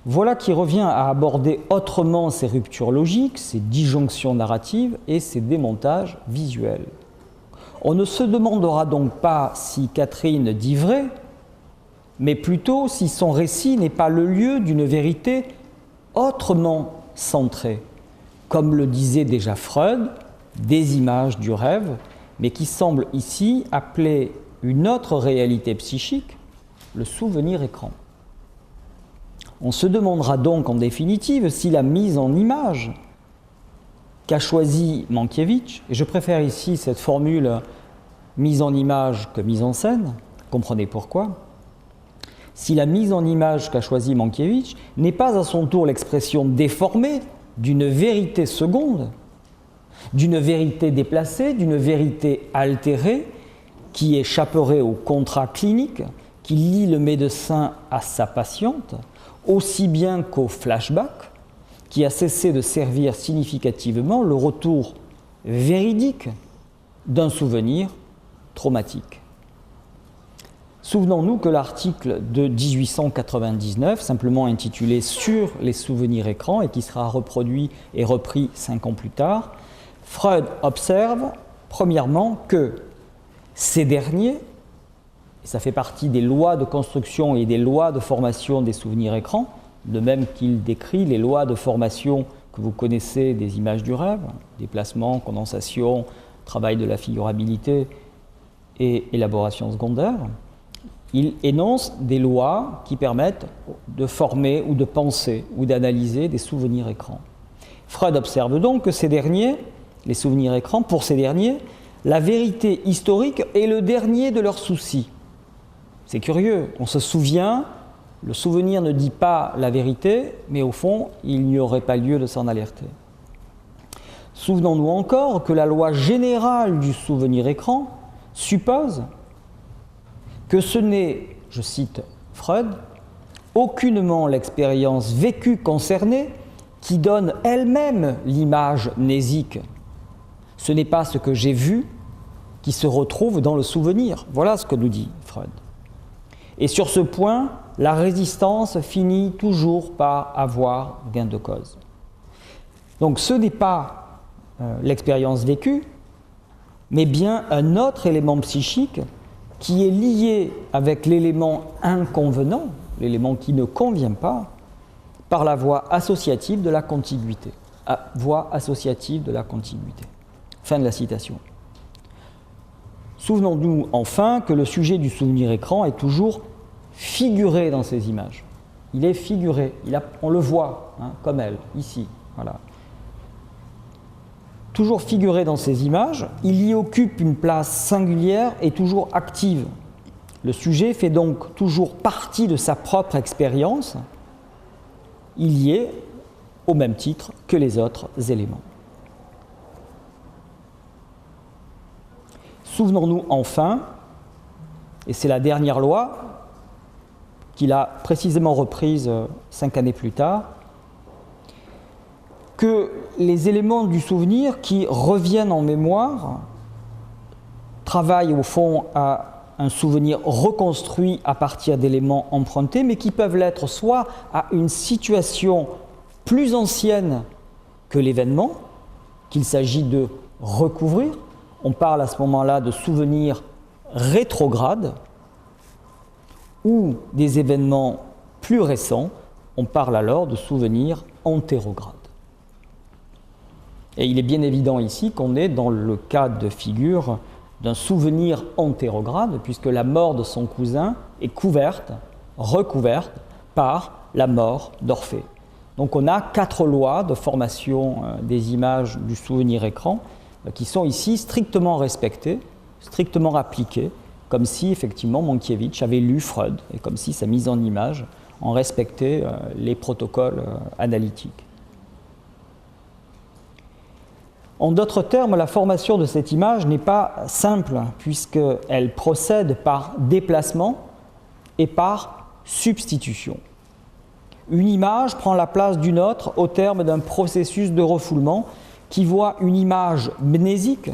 [SPEAKER 1] Voilà qui revient à aborder autrement ces ruptures logiques, ces disjonctions narratives et ces démontages visuels. On ne se demandera donc pas si Catherine dit vrai, mais plutôt si son récit n'est pas le lieu d'une vérité autrement centrée, comme le disait déjà Freud, des images du rêve, mais qui semble ici appeler une autre réalité psychique, le souvenir écran. On se demandera donc en définitive si la mise en image qu'a choisi Mankiewicz, et je préfère ici cette formule mise en image que mise en scène, comprenez pourquoi, si la mise en image qu'a choisi Mankiewicz n'est pas à son tour l'expression déformée d'une vérité seconde, d'une vérité déplacée, d'une vérité altérée, qui échapperait au contrat clinique, qui lie le médecin à sa patiente, aussi bien qu'au flashback, qui a cessé de servir significativement le retour véridique d'un souvenir traumatique. Souvenons-nous que l'article de 1899, simplement intitulé « Sur les souvenirs écrans » et qui sera reproduit et repris 5 ans plus tard, Freud observe, premièrement, que ces derniers, et ça fait partie des lois de construction et des lois de formation des souvenirs écrans, de même qu'il décrit les lois de formation que vous connaissez des images du rêve, déplacement, condensation, travail de la figurabilité et élaboration secondaire. Il énonce des lois qui permettent de former ou de penser ou d'analyser des souvenirs écrans. Freud observe donc que ces derniers, les souvenirs écrans, pour ces derniers, la vérité historique est le dernier de leurs soucis. C'est curieux, on se souvient, le souvenir ne dit pas la vérité, mais au fond, il n'y aurait pas lieu de s'en alerter. Souvenons-nous encore que la loi générale du souvenir écran suppose que ce n'est, je cite Freud, aucunement l'expérience vécue concernée qui donne elle-même l'image mnésique. Ce n'est pas ce que j'ai vu qui se retrouve dans le souvenir. Voilà ce que nous dit Freud. Et sur ce point, la résistance finit toujours par avoir gain de cause. Donc ce n'est pas l'expérience vécue, mais bien un autre élément psychique qui est lié avec l'élément inconvenant, l'élément qui ne convient pas, par la voie associative de la contiguïté. Voie associative de la contiguïté. Fin de la citation. Souvenons-nous enfin que le sujet du souvenir écran est toujours figuré dans ces images. Il est figuré, on le voit, comme elle, ici. Voilà. Toujours figuré dans ces images, il y occupe une place singulière et toujours active. Le sujet fait donc toujours partie de sa propre expérience. Il y est au même titre que les autres éléments. Souvenons-nous enfin, et c'est la dernière loi qu'il a précisément reprise 5 années plus tard, que les éléments du souvenir qui reviennent en mémoire travaillent au fond à un souvenir reconstruit à partir d'éléments empruntés, mais qui peuvent l'être soit à une situation plus ancienne que l'événement, qu'il s'agit de recouvrir. On parle à ce moment-là de souvenirs rétrogrades, ou des événements plus récents, on parle alors de souvenirs antérogrades. Et il est bien évident ici qu'on est dans le cas de figure d'un souvenir antérograde, puisque la mort de son cousin est recouverte par la mort d'Orphée. Donc on a 4 lois de formation des images du souvenir écran qui sont ici strictement respectées, strictement appliquées, comme si effectivement Mankiewicz avait lu Freud, et comme si sa mise en image en respectait les protocoles analytiques. En d'autres termes, la formation de cette image n'est pas simple, puisqu'elle procède par déplacement et par substitution. Une image prend la place d'une autre au terme d'un processus de refoulement qui voit une image mnésique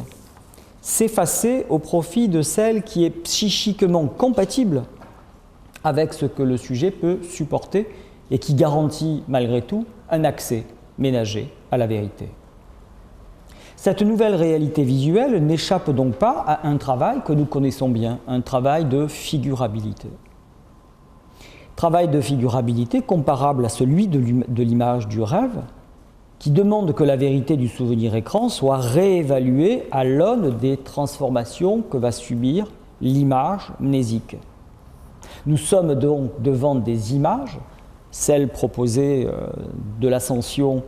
[SPEAKER 1] s'effacer au profit de celle qui est psychiquement compatible avec ce que le sujet peut supporter et qui garantit malgré tout un accès ménager à la vérité. Cette nouvelle réalité visuelle n'échappe donc pas à un travail que nous connaissons bien, un travail de figurabilité. Travail de figurabilité comparable à celui de l'image du rêve, qui demande que la vérité du souvenir écran soit réévaluée à l'aune des transformations que va subir l'image mnésique. Nous sommes donc devant des images, celles proposées de l'ascension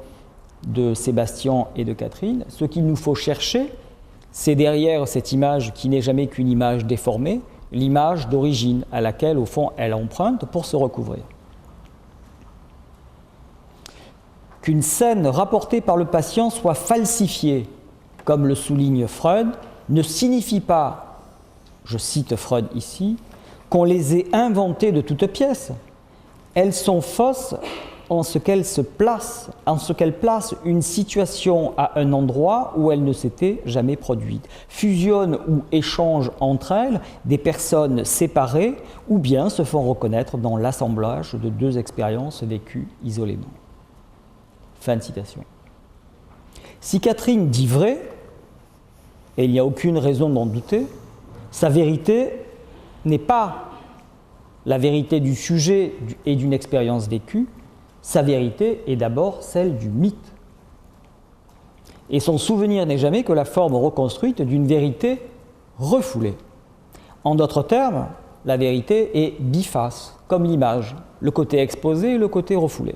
[SPEAKER 1] de Sébastien et de Catherine. Ce qu'il nous faut chercher, c'est derrière cette image qui n'est jamais qu'une image déformée, l'image d'origine à laquelle, au fond, elle emprunte pour se recouvrir. Qu'une scène rapportée par le patient soit falsifiée, comme le souligne Freud, ne signifie pas, je cite Freud ici, qu'on les ait inventées de toutes pièces. Elles sont fausses en ce qu'elles placent une situation à un endroit où elle ne s'était jamais produite, fusionnent ou échangent entre elles des personnes séparées ou bien se font reconnaître dans l'assemblage de 2 expériences vécues isolément. Fin de citation. Si Catherine dit vrai, et il n'y a aucune raison d'en douter, sa vérité n'est pas la vérité du sujet et d'une expérience vécue, sa vérité est d'abord celle du mythe. Et son souvenir n'est jamais que la forme reconstruite d'une vérité refoulée. En d'autres termes, la vérité est biface, comme l'image, le côté exposé et le côté refoulé.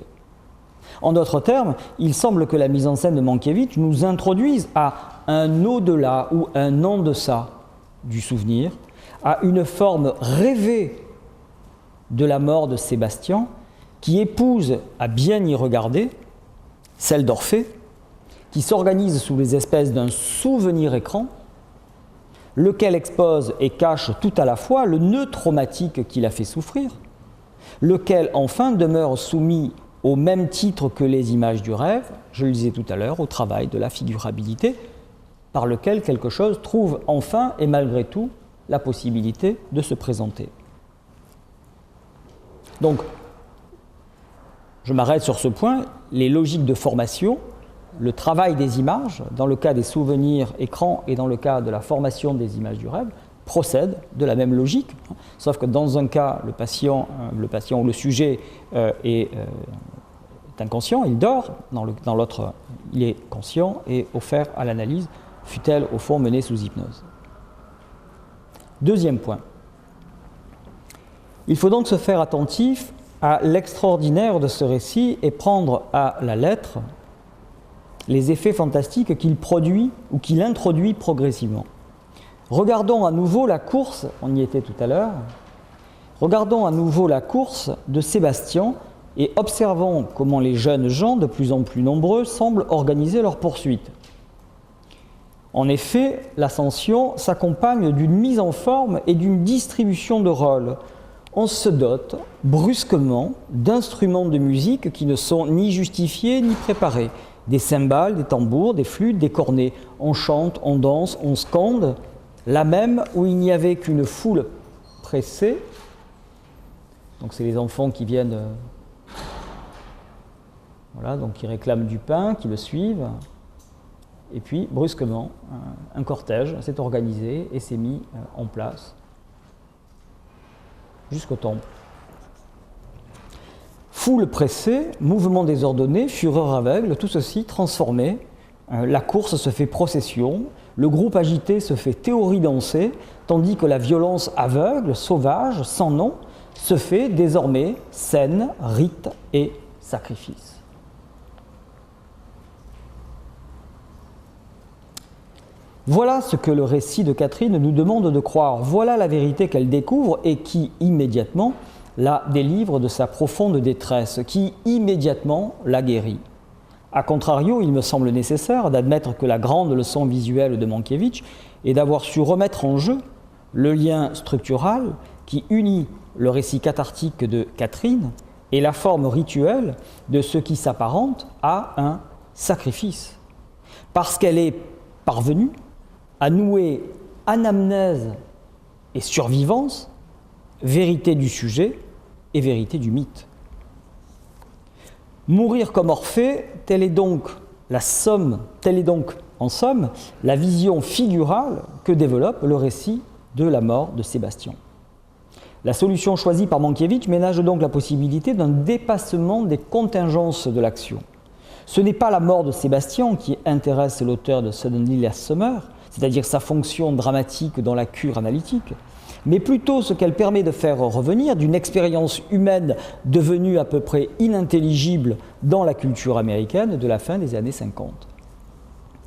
[SPEAKER 1] En d'autres termes, il semble que la mise en scène de Mankiewicz nous introduise à un au-delà ou un en-deçà du souvenir, à une forme rêvée de la mort de Sébastien, qui épouse, à bien y regarder, celle d'Orphée, qui s'organise sous les espèces d'un souvenir écran, lequel expose et cache tout à la fois le nœud traumatique qui l'a fait souffrir, lequel enfin demeure soumis au même titre que les images du rêve, je le disais tout à l'heure, au travail de la figurabilité, par lequel quelque chose trouve enfin et malgré tout la possibilité de se présenter. Donc, je m'arrête sur ce point, les logiques de formation, le travail des images, dans le cas des souvenirs écrans et dans le cas de la formation des images du rêve, procèdent de la même logique, sauf que dans un cas, le patient ou le sujet est inconscient, il dort, dans l'autre, il est conscient et offert à l'analyse, fut-elle au fond menée sous hypnose. Deuxième point. Il faut donc se faire attentif à l'extraordinaire de ce récit et prendre à la lettre les effets fantastiques qu'il produit ou qu'il introduit progressivement. Regardons à nouveau la course, on y était tout à l'heure, regardons à nouveau la course de Sébastien et observons comment les jeunes gens, de plus en plus nombreux, semblent organiser leur poursuite. En effet, l'ascension s'accompagne d'une mise en forme et d'une distribution de rôles. On se dote brusquement d'instruments de musique qui ne sont ni justifiés ni préparés. Des cymbales, des tambours, des flûtes, des cornets. On chante, on danse, on scande, là même où il n'y avait qu'une foule pressée. Donc c'est les enfants qui viennent, donc qui réclament du pain, qui le suivent. Et puis, brusquement, un cortège s'est organisé et s'est mis en place jusqu'au temple. Foule pressée, mouvement désordonné, fureur aveugle, tout ceci transformé. La course se fait procession, le groupe agité se fait théorie dansée, tandis que la violence aveugle, sauvage, sans nom, se fait désormais scène, rite et sacrifice. Voilà ce que le récit de Catherine nous demande de croire. Voilà la vérité qu'elle découvre et qui, immédiatement, la délivre de sa profonde détresse, qui, immédiatement, la guérit. A contrario, il me semble nécessaire d'admettre que la grande leçon visuelle de Mankiewicz est d'avoir su remettre en jeu le lien structural qui unit le récit cathartique de Catherine et la forme rituelle de ce qui s'apparente à un sacrifice. Parce qu'elle est parvenue à nouer anamnèse et survivance, vérité du sujet et vérité du mythe. Mourir comme Orphée, telle est donc en somme la vision figurale que développe le récit de la mort de Sébastien. La solution choisie par Mankiewicz ménage donc la possibilité d'un dépassement des contingences de l'action. Ce n'est pas la mort de Sébastien qui intéresse l'auteur de Suddenly Last Summer, c'est-à-dire sa fonction dramatique dans la cure analytique, mais plutôt ce qu'elle permet de faire revenir d'une expérience humaine devenue à peu près inintelligible dans la culture américaine de la fin des années 50.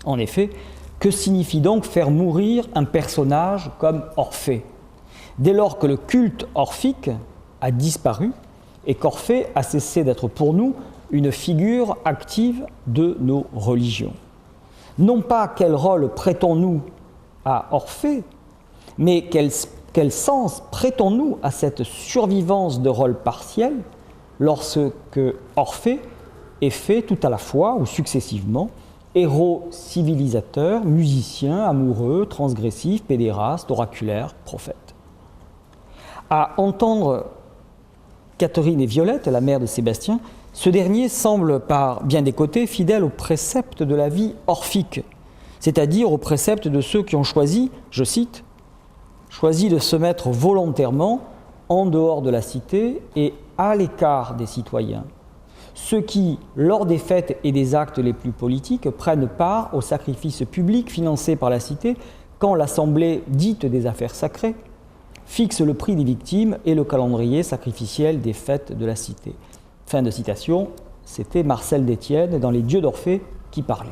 [SPEAKER 1] En effet, que signifie donc faire mourir un personnage comme Orphée, dès lors que le culte orphique a disparu et qu'Orphée a cessé d'être pour nous une figure active de nos religions. Non pas quel rôle prêtons-nous à Orphée, mais quel sens prêtons-nous à cette survivance de rôle partiel lorsque Orphée est fait tout à la fois ou successivement héros civilisateur, musicien, amoureux, transgressif, pédéraste, oraculaire, prophète. À entendre Catherine et Violette, la mère de Sébastien, ce dernier semble par bien des côtés fidèle au précepte de la vie orphique, c'est-à-dire au précepte de ceux qui ont choisi, je cite, « choisi de se mettre volontairement en dehors de la cité et à l'écart des citoyens, ceux qui, lors des fêtes et des actes les plus politiques, prennent part au sacrifice public financé par la cité quand l'Assemblée dite des affaires sacrées fixe le prix des victimes et le calendrier sacrificiel des fêtes de la cité. » Fin de citation, c'était Marcel d'Étienne dans Les Dieux d'Orphée qui parlait.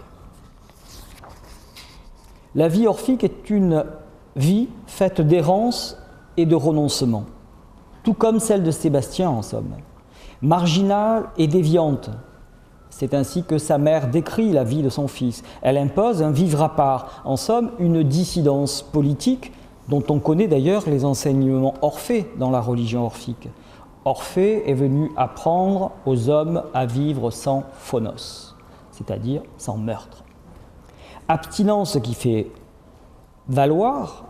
[SPEAKER 1] La vie orphique est une vie faite d'errance et de renoncement, tout comme celle de Sébastien en somme. Marginale et déviante, c'est ainsi que sa mère décrit la vie de son fils. Elle impose un vivre à part, en somme une dissidence politique dont on connaît d'ailleurs les enseignements Orphée dans la religion orphique. Orphée est venu apprendre aux hommes à vivre sans phonos, c'est-à-dire sans meurtre. Abstinence qui fait valoir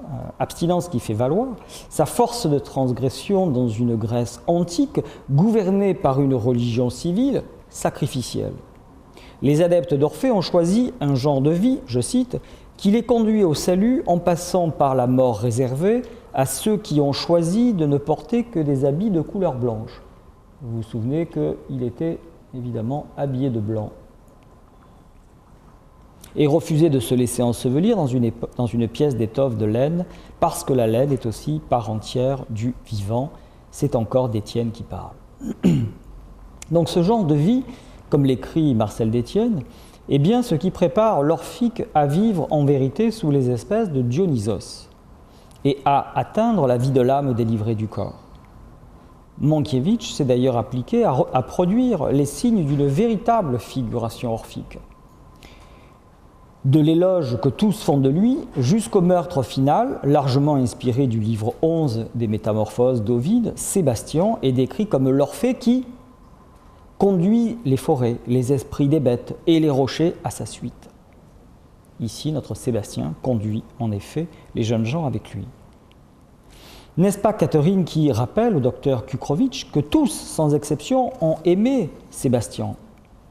[SPEAKER 1] sa force de transgression dans une Grèce antique gouvernée par une religion civile sacrificielle. Les adeptes d'Orphée ont choisi un genre de vie, je cite, qui les conduit au salut en passant par la mort réservée à ceux qui ont choisi de ne porter que des habits de couleur blanche. Vous vous souvenez qu'il était évidemment habillé de blanc. Et refusé de se laisser ensevelir dans une pièce d'étoffe de laine, parce que la laine est aussi part entière du vivant. C'est encore d'Étienne qui parle. Donc ce genre de vie, comme l'écrit Marcel d'Étienne, est bien ce qui prépare l'orphique à vivre en vérité sous les espèces de Dionysos et à atteindre la vie de l'âme délivrée du corps. Mankiewicz s'est d'ailleurs appliqué à produire les signes d'une véritable figuration orphique. De l'éloge que tous font de lui jusqu'au meurtre final, largement inspiré du livre 11 des Métamorphoses d'Ovide, Sébastien est décrit comme l'Orphée qui conduit les forêts, les esprits des bêtes et les rochers à sa suite. Ici, notre Sébastien conduit en effet les jeunes gens avec lui. N'est-ce pas Catherine qui rappelle au docteur Kukrovitch que tous, sans exception, ont aimé Sébastien ?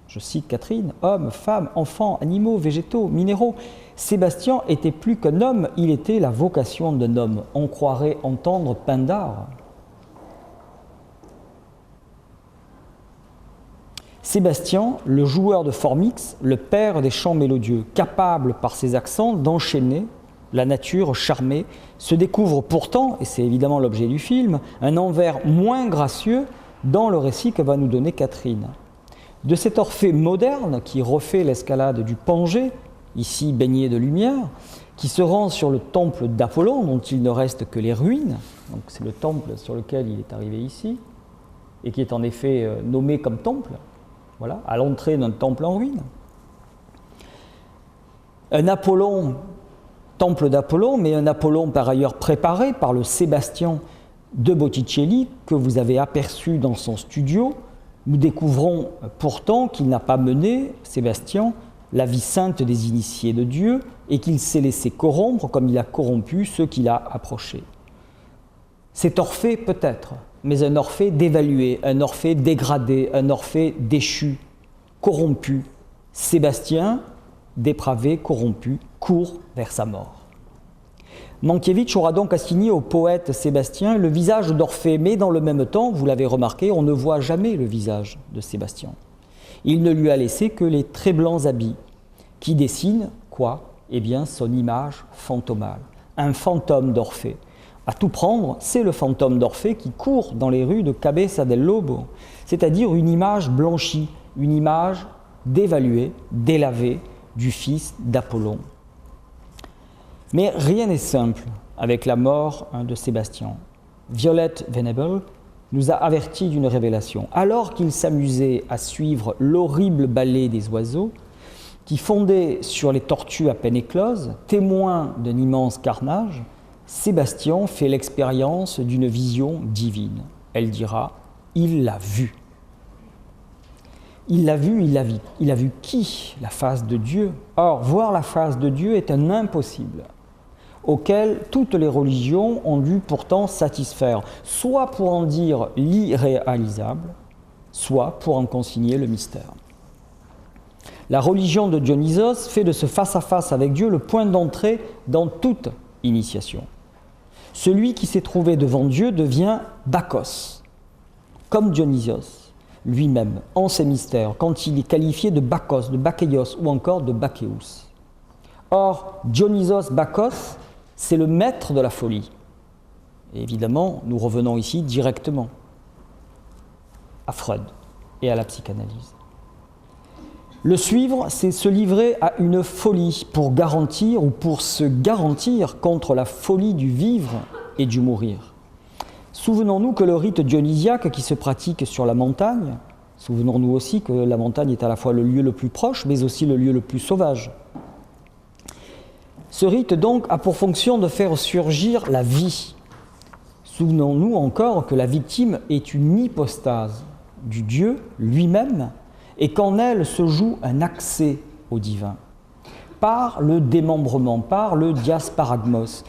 [SPEAKER 1] Je cite Catherine, « Hommes, femmes, enfants, animaux, végétaux, minéraux. Sébastien était plus qu'un homme, il était la vocation d'un homme. On croirait entendre Pindare. » Sébastien, le joueur de Formix, le père des chants mélodieux, capable par ses accents d'enchaîner la nature charmée, se découvre pourtant, et c'est évidemment l'objet du film, un envers moins gracieux dans le récit que va nous donner Catherine. De cet Orphée moderne qui refait l'escalade du Pangée, ici baigné de lumière, qui se rend sur le temple d'Apollon, dont il ne reste que les ruines, donc c'est le temple sur lequel il est arrivé ici, et qui est en effet nommé comme temple, voilà, à l'entrée d'un temple en ruine. Un Apollon, temple d'Apollon, mais un Apollon par ailleurs préparé par le Sébastien de Botticelli, que vous avez aperçu dans son studio. Nous découvrons pourtant qu'il n'a pas mené, Sébastien, la vie sainte des initiés de Dieu, et qu'il s'est laissé corrompre comme il a corrompu ceux qu'il a approchés. C'est Orphée peut-être, mais un Orphée dévalué, un Orphée dégradé, un Orphée déchu, corrompu. Sébastien, dépravé, corrompu, court vers sa mort. Mankiewicz aura donc assigné au poète Sébastien le visage d'Orphée, mais dans le même temps, vous l'avez remarqué, on ne voit jamais le visage de Sébastien. Il ne lui a laissé que les très blancs habits, qui dessinent, quoi ? Eh bien, son image fantomale, un fantôme d'Orphée. À tout prendre, c'est le fantôme d'Orphée qui court dans les rues de Cabeza del Lobo, c'est-à-dire une image blanchie, une image dévaluée, délavée du fils d'Apollon. Mais rien n'est simple avec la mort de Sébastien. Violette Venable nous a avertis d'une révélation. Alors qu'il s'amusait à suivre l'horrible ballet des oiseaux, qui fondait sur les tortues à peine écloses, témoin d'un immense carnage, Sébastien fait l'expérience d'une vision divine. Elle dira « Il l'a vu ». Il l'a vu, il a vu qui ? La face de Dieu. Or, voir la face de Dieu est un impossible auquel toutes les religions ont dû pourtant satisfaire, soit pour en dire l'irréalisable, soit pour en consigner le mystère. La religion de Dionysos fait de ce face-à-face avec Dieu le point d'entrée dans toute initiation. Celui qui s'est trouvé devant Dieu devient Bacchos, comme Dionysos lui-même, en ses mystères, quand il est qualifié de Bacchos, de Baccheios ou encore de Baccheus. Or, Dionysos Bacchos, c'est le maître de la folie. Et évidemment, nous revenons ici directement à Freud et à la psychanalyse. Le suivre, c'est se livrer à une folie pour garantir ou pour se garantir contre la folie du vivre et du mourir. Souvenons-nous que le rite dionysiaque qui se pratique sur la montagne, souvenons-nous aussi que la montagne est à la fois le lieu le plus proche, mais aussi le lieu le plus sauvage. Ce rite donc a pour fonction de faire surgir la vie. Souvenons-nous encore que la victime est une hypostase du Dieu lui-même et qu'en elle se joue un accès au divin. Par le démembrement, par le diasparagmos,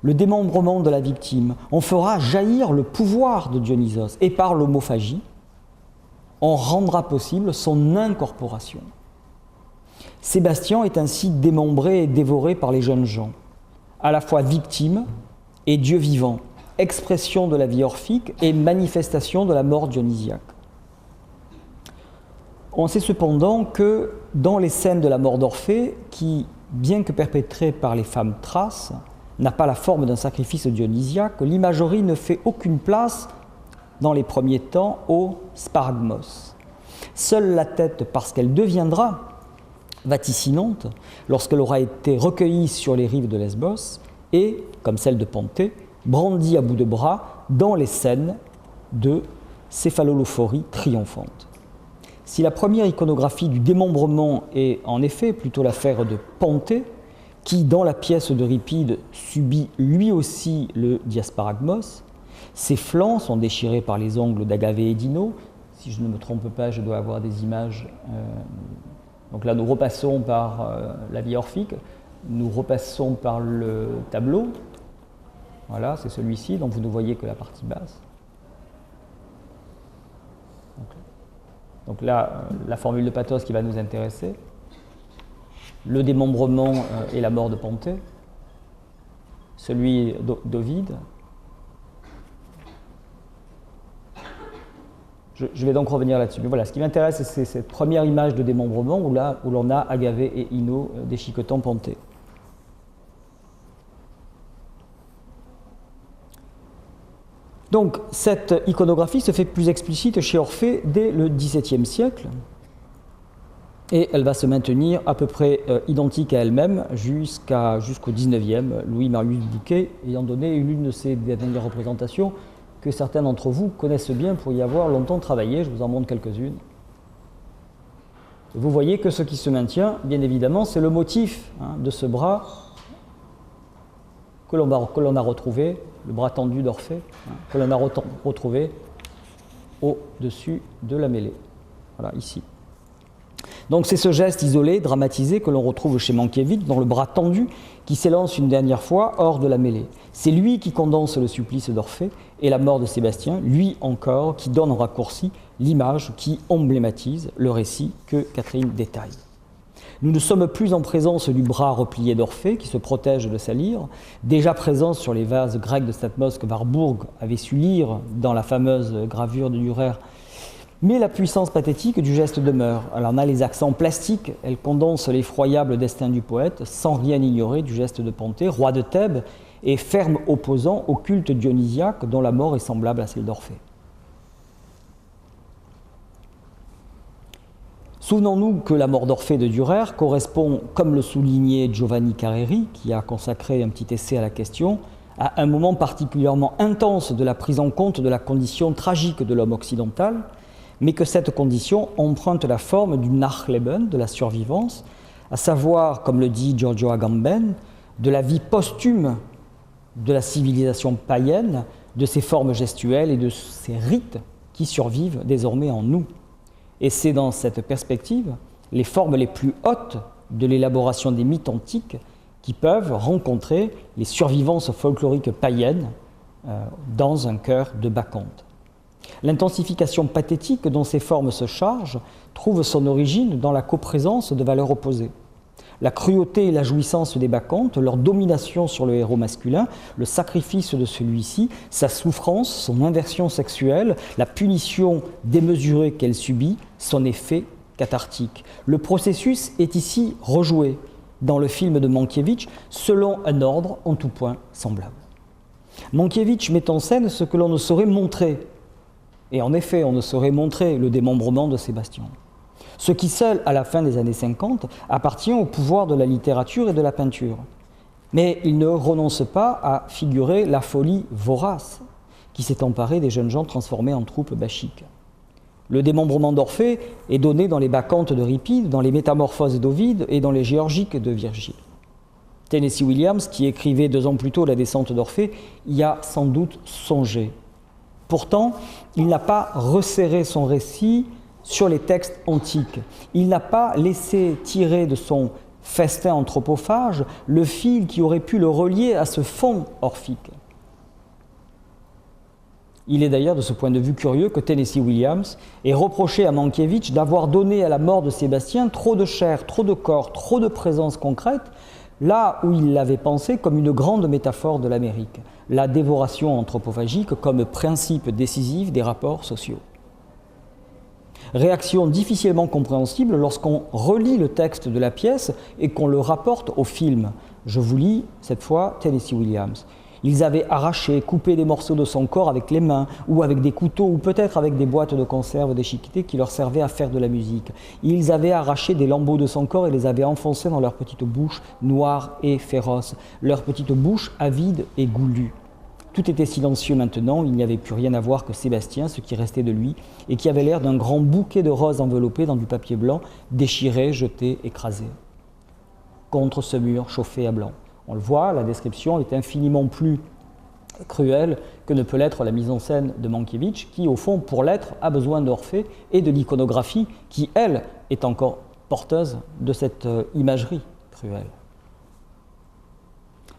[SPEAKER 1] le démembrement de la victime, on fera jaillir le pouvoir de Dionysos et par l'homophagie, on rendra possible son incorporation. Sébastien est ainsi démembré et dévoré par les jeunes gens, à la fois victime et Dieu vivant, expression de la vie orphique et manifestation de la mort dionysiaque. On sait cependant que dans les scènes de la mort d'Orphée, qui, bien que perpétrée par les femmes thraces, n'a pas la forme d'un sacrifice dionysiaque, l'imagerie ne fait aucune place, dans les premiers temps, au sparagmos. Seule la tête, parce qu'elle deviendra vaticinante, lorsqu'elle aura été recueillie sur les rives de Lesbos, et, comme celle de Panthée, brandie à bout de bras dans les scènes de céphalolophorie triomphante. Si la première iconographie du démembrement est en effet plutôt l'affaire de Panthée, qui, dans la pièce d'Euripide, subit lui aussi le diasparagmos, ses flancs sont déchirés par les ongles d'Agavée et d'Ino. Si je ne me trompe pas, je dois avoir des images. Donc là, nous repassons par la vie orphique, nous repassons par le tableau. Voilà, c'est celui-ci, donc vous ne voyez que la partie basse. Donc là, la formule de pathos qui va nous intéresser. Le démembrement et la mort de Panthée. Celui d'Ovide. Je vais donc revenir là-dessus. Mais voilà, ce qui m'intéresse, c'est cette première image de démembrement où l'on a Agave et Ino déchiquetant Panthée. Donc, cette iconographie se fait plus explicite chez Orphée dès le XVIIe siècle, et elle va se maintenir à peu près identique à elle-même jusqu'au XIXe, Louis-Marius Bouquet ayant donné une de ses dernières représentations que certains d'entre vous connaissent bien pour y avoir longtemps travaillé. Je vous en montre quelques-unes. Vous voyez que ce qui se maintient, bien évidemment, c'est le motif de ce bras que l'on a retrouvé, le bras tendu d'Orphée, que l'on a retrouvé au-dessus de la mêlée. Voilà, ici. Donc c'est ce geste isolé, dramatisé, que l'on retrouve chez Mankiewicz dans le bras tendu qui s'élance une dernière fois hors de la mêlée. C'est lui qui condense le supplice d'Orphée et la mort de Sébastien, lui encore qui donne en raccourci l'image qui emblématise le récit que Catherine détaille. Nous ne sommes plus en présence du bras replié d'Orphée qui se protège de sa lyre, déjà présent sur les vases grecs de Statmos que Warburg avait su lire dans la fameuse gravure de Dürer. Mais la puissance pathétique du geste demeure. Alors on a les accents plastiques, elle condense l'effroyable destin du poète sans rien ignorer du geste de Panthée, roi de Thèbes, et ferme opposant au culte dionysiaque dont la mort est semblable à celle d'Orphée. Souvenons-nous que la mort d'Orphée de Dürer correspond, comme le soulignait Giovanni Carreri, qui a consacré un petit essai à la question, à un moment particulièrement intense de la prise en compte de la condition tragique de l'homme occidental, mais que cette condition emprunte la forme du Nachleben, de la survivance, à savoir, comme le dit Giorgio Agamben, de la vie posthume de la civilisation païenne, de ses formes gestuelles et de ses rites qui survivent désormais en nous. Et c'est dans cette perspective les formes les plus hautes de l'élaboration des mythes antiques qui peuvent rencontrer les survivances folkloriques païennes dans un chœur de Bacchante. L'intensification pathétique dont ces formes se chargent trouve son origine dans la coprésence de valeurs opposées. La cruauté et la jouissance des Bacchantes, leur domination sur le héros masculin, le sacrifice de celui-ci, sa souffrance, son inversion sexuelle, la punition démesurée qu'elle subit, son effet cathartique. Le processus est ici rejoué dans le film de Mankiewicz selon un ordre en tout point semblable. Mankiewicz met en scène ce que l'on ne saurait montrer. Et en effet, on ne saurait montrer le démembrement de Sébastien. Ce qui seul, à la fin des années 50, appartient au pouvoir de la littérature et de la peinture. Mais il ne renonce pas à figurer la folie vorace qui s'est emparée des jeunes gens transformés en troupes bachiques. Le démembrement d'Orphée est donné dans les Bacchantes d'Euripide, dans les Métamorphoses d'Ovide et dans les Géorgiques de Virgile. Tennessee Williams, qui écrivait 2 ans plus tôt La descente d'Orphée, y a sans doute songé. Pourtant, il n'a pas resserré son récit sur les textes antiques. Il n'a pas laissé tirer de son festin anthropophage le fil qui aurait pu le relier à ce fond orphique. Il est d'ailleurs de ce point de vue curieux que Tennessee Williams ait reproché à Mankiewicz d'avoir donné à la mort de Sébastien trop de chair, trop de corps, trop de présence concrète, là où il l'avait pensé comme une grande métaphore de l'Amérique, la dévoration anthropophagique comme principe décisif des rapports sociaux. Réaction difficilement compréhensible lorsqu'on relit le texte de la pièce et qu'on le rapporte au film. Je vous lis cette fois Tennessee Williams. Ils avaient arraché, coupé des morceaux de son corps avec les mains ou avec des couteaux ou peut-être avec des boîtes de conserve déchiquetées qui leur servaient à faire de la musique. Ils avaient arraché des lambeaux de son corps et les avaient enfoncés dans leur petite bouche noire et féroce, leur petite bouche avide et goulue. Tout était silencieux maintenant, il n'y avait plus rien à voir que Sébastien, ce qui restait de lui, et qui avait l'air d'un grand bouquet de roses enveloppé dans du papier blanc, déchiré, jeté, écrasé. Contre ce mur chauffé à blanc. On le voit, la description est infiniment plus cruelle que ne peut l'être la mise en scène de Mankiewicz, qui, au fond, pour l'être, a besoin d'Orphée et de l'iconographie, qui, elle, est encore porteuse de cette imagerie cruelle.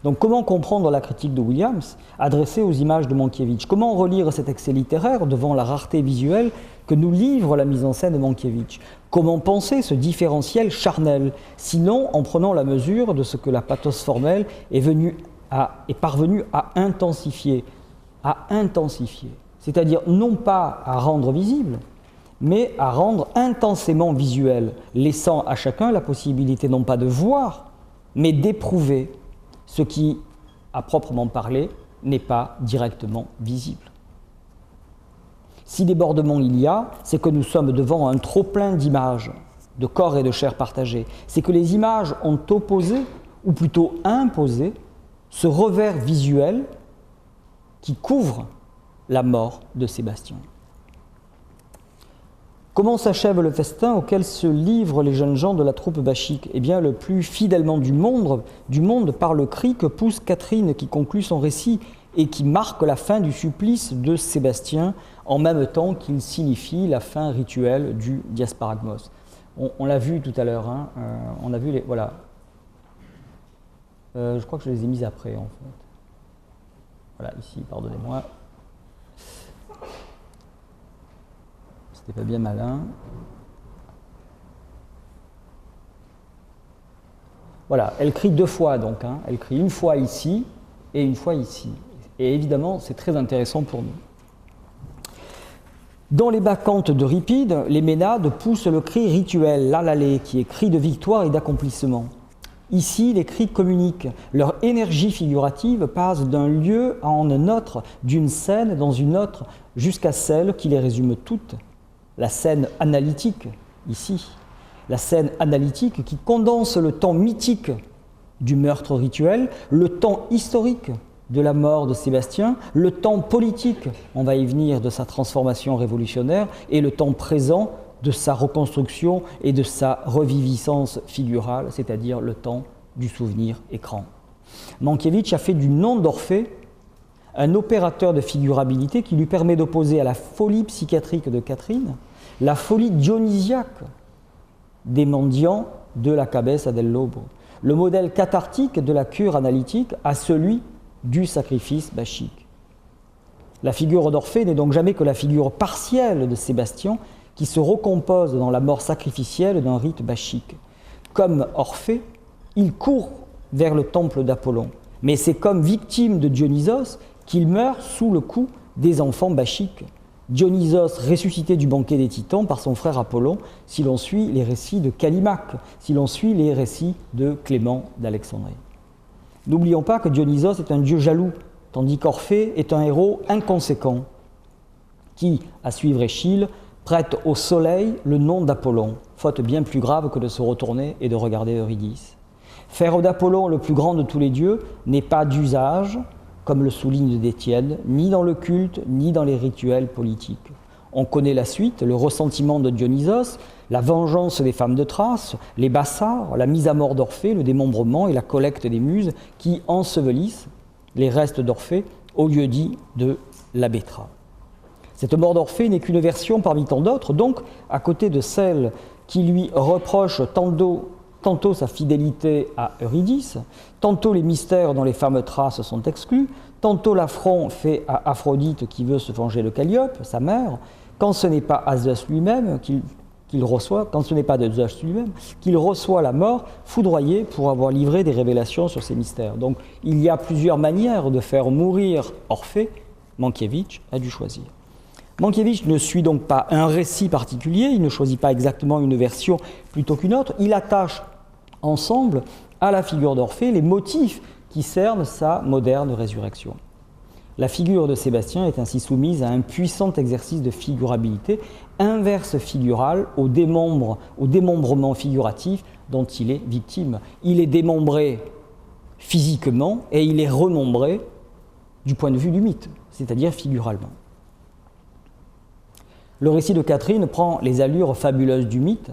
[SPEAKER 1] Donc comment comprendre la critique de Williams adressée aux images de Mankiewicz? Comment relire cet excès littéraire devant la rareté visuelle que nous livre la mise en scène de Mankiewicz? Comment penser ce différentiel charnel, sinon en prenant la mesure de ce que la pathos formelle est parvenue à intensifier? c'est-à-dire non pas à rendre visible, mais à rendre intensément visuel, laissant à chacun la possibilité non pas de voir, mais d'éprouver ce qui, à proprement parler, n'est pas directement visible. Si débordement il y a, c'est que nous sommes devant un trop-plein d'images, de corps et de chair partagés. C'est que les images ont opposé, ou plutôt imposé, ce revers visuel qui couvre la mort de Sébastien. Comment s'achève le festin auquel se livrent les jeunes gens de la troupe bachique? Eh bien, le plus fidèlement du monde par le cri que pousse Catherine qui conclut son récit et qui marque la fin du supplice de Sébastien en même temps qu'il signifie la fin rituelle du diasparagmos. On l'a vu tout à l'heure, hein, on a vu les... Voilà. Je crois que je les ai mis après, en fait. Voilà, ici, pardonnez-moi. C'était pas bien malin. Voilà, elle crie deux fois, donc. Hein. Elle crie une fois ici et une fois ici. Et évidemment, c'est très intéressant pour nous. Dans les bacchantes d'Euripide, les Ménades poussent le cri rituel, l'alalé, qui est cri de victoire et d'accomplissement. Ici, les cris communiquent. Leur énergie figurative passe d'un lieu en un autre, d'une scène dans une autre, jusqu'à celle qui les résume toutes. La scène analytique, ici. La scène analytique qui condense le temps mythique du meurtre rituel, le temps historique de la mort de Sébastien, le temps politique, on va y venir, de sa transformation révolutionnaire, et le temps présent de sa reconstruction et de sa reviviscence figurale, c'est-à-dire le temps du souvenir écran. Mankiewicz a fait du nom d'Orphée un opérateur de figurabilité qui lui permet d'opposer à la folie psychiatrique de Catherine la folie dionysiaque des mendiants de la Cabeza del Lobo, le modèle cathartique de la cure analytique à celui du sacrifice bachique. La figure d'Orphée n'est donc jamais que la figure partielle de Sébastien qui se recompose dans la mort sacrificielle d'un rite bachique. Comme Orphée, il court vers le temple d'Apollon, mais c'est comme victime de Dionysos qu'il meurt sous le coup des enfants bachiques. Dionysos ressuscité du banquet des Titans par son frère Apollon, si l'on suit les récits de Callimaque, si l'on suit les récits de Clément d'Alexandrie. N'oublions pas que Dionysos est un dieu jaloux, tandis qu'Orphée est un héros inconséquent, qui, à suivre Échille, prête au soleil le nom d'Apollon, faute bien plus grave que de se retourner et de regarder Eurydice. Faire d'Apollon le plus grand de tous les dieux n'est pas d'usage, comme le souligne Détienne, ni dans le culte, ni dans les rituels politiques. On connaît la suite, le ressentiment de Dionysos, la vengeance des femmes de Thrace, les bassards, la mise à mort d'Orphée, le démembrement et la collecte des muses qui ensevelissent les restes d'Orphée au lieu-dit de la Bétra. Cette mort d'Orphée n'est qu'une version parmi tant d'autres, donc à côté de celle qui lui reproche tantôt sa fidélité à Eurydice, tantôt les mystères dont les femmes Thraces sont exclus, tantôt l'affront fait à Aphrodite qui veut se venger de Calliope, sa mère, quand ce n'est pas Zeus lui-même qu'il reçoit, qu'il reçoit la mort, foudroyé pour avoir livré des révélations sur ces mystères. Donc il y a plusieurs manières de faire mourir Orphée, Mankiewicz a dû choisir. Mankiewicz ne suit donc pas un récit particulier, il ne choisit pas exactement une version plutôt qu'une autre, il attache ensemble à la figure d'Orphée les motifs qui cernent sa moderne résurrection. La figure de Sébastien est ainsi soumise à un puissant exercice de figurabilité, inverse figurale au démembrement figuratif dont il est victime. Il est démembré physiquement et il est remembré du point de vue du mythe, c'est-à-dire figuralement. Le récit de Catherine prend les allures fabuleuses du mythe,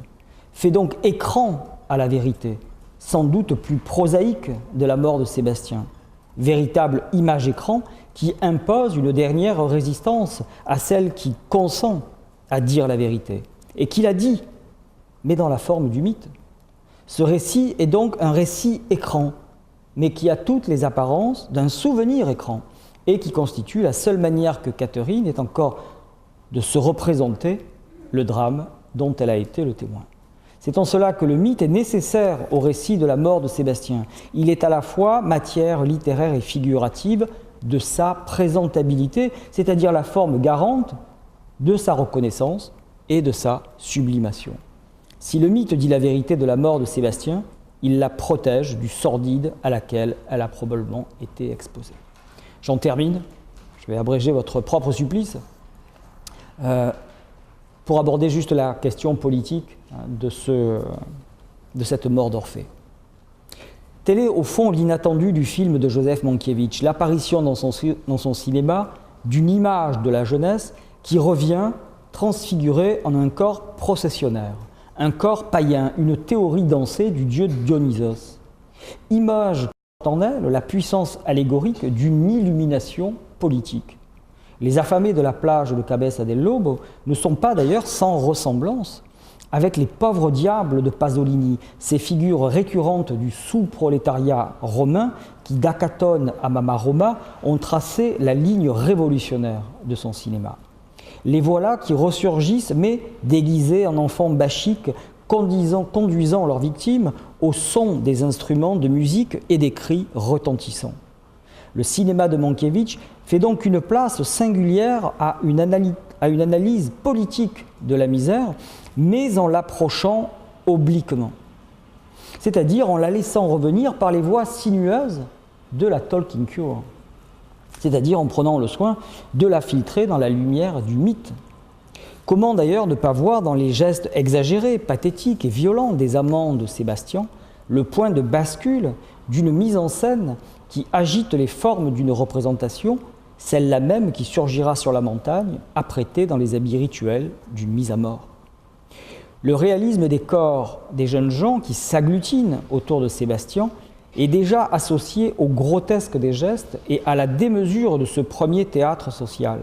[SPEAKER 1] fait donc écran à la vérité, sans doute plus prosaïque de la mort de Sébastien, véritable image-écran qui impose une dernière résistance à celle qui consent à dire la vérité, et qui la dit, mais dans la forme du mythe. Ce récit est donc un récit écran, mais qui a toutes les apparences d'un souvenir écran, et qui constitue la seule manière que Catherine ait encore de se représenter le drame dont elle a été le témoin. C'est en cela que le mythe est nécessaire au récit de la mort de Sébastien. Il est à la fois matière littéraire et figurative de sa présentabilité, c'est-à-dire la forme garante de sa reconnaissance et de sa sublimation. Si le mythe dit la vérité de la mort de Sébastien, il la protège du sordide à laquelle elle a probablement été exposée. J'en termine, je vais abréger votre propre supplice, pour aborder juste la question politique de cette mort d'Orphée. Tel est au fond l'inattendu du film de Joseph Mankiewicz, l'apparition dans son cinéma d'une image de la jeunesse qui revient transfigurée en un corps processionnaire, un corps païen, une théorie dansée du dieu Dionysos. Image en elle la puissance allégorique d'une illumination politique. Les affamés de la plage de Cabeza del Lobo ne sont pas d'ailleurs sans ressemblance avec les pauvres diables de Pasolini, ces figures récurrentes du sous-prolétariat romain qui, d'Acatone à Mama Roma, ont tracé la ligne révolutionnaire de son cinéma. Les voilà qui ressurgissent, mais déguisés en enfants bachiques, conduisant leurs victimes au son des instruments de musique et des cris retentissants. Le cinéma de Mankiewicz fait donc une place singulière à une analyse politique de la misère, mais en l'approchant obliquement, c'est-à-dire en la laissant revenir par les voies sinueuses de la talking cure, c'est-à-dire en prenant le soin de la filtrer dans la lumière du mythe. Comment d'ailleurs ne pas voir dans les gestes exagérés, pathétiques et violents des amants de Sébastien le point de bascule d'une mise en scène qui agite les formes d'une représentation, celle-là même qui surgira sur la montagne, apprêtée dans les habits rituels d'une mise à mort. Le réalisme des corps des jeunes gens qui s'agglutinent autour de Sébastien est déjà associé au grotesque des gestes et à la démesure de ce premier théâtre social.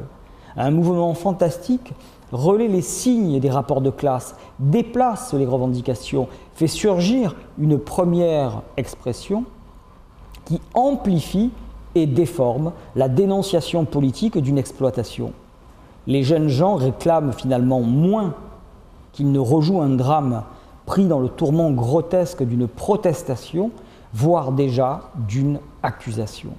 [SPEAKER 1] Un mouvement fantastique relaie les signes des rapports de classe, déplace les revendications, fait surgir une première expression qui amplifie et déforme la dénonciation politique d'une exploitation. Les jeunes gens réclament finalement moins qu'ils ne rejouent un drame pris dans le tourment grotesque d'une protestation, voire déjà d'une accusation.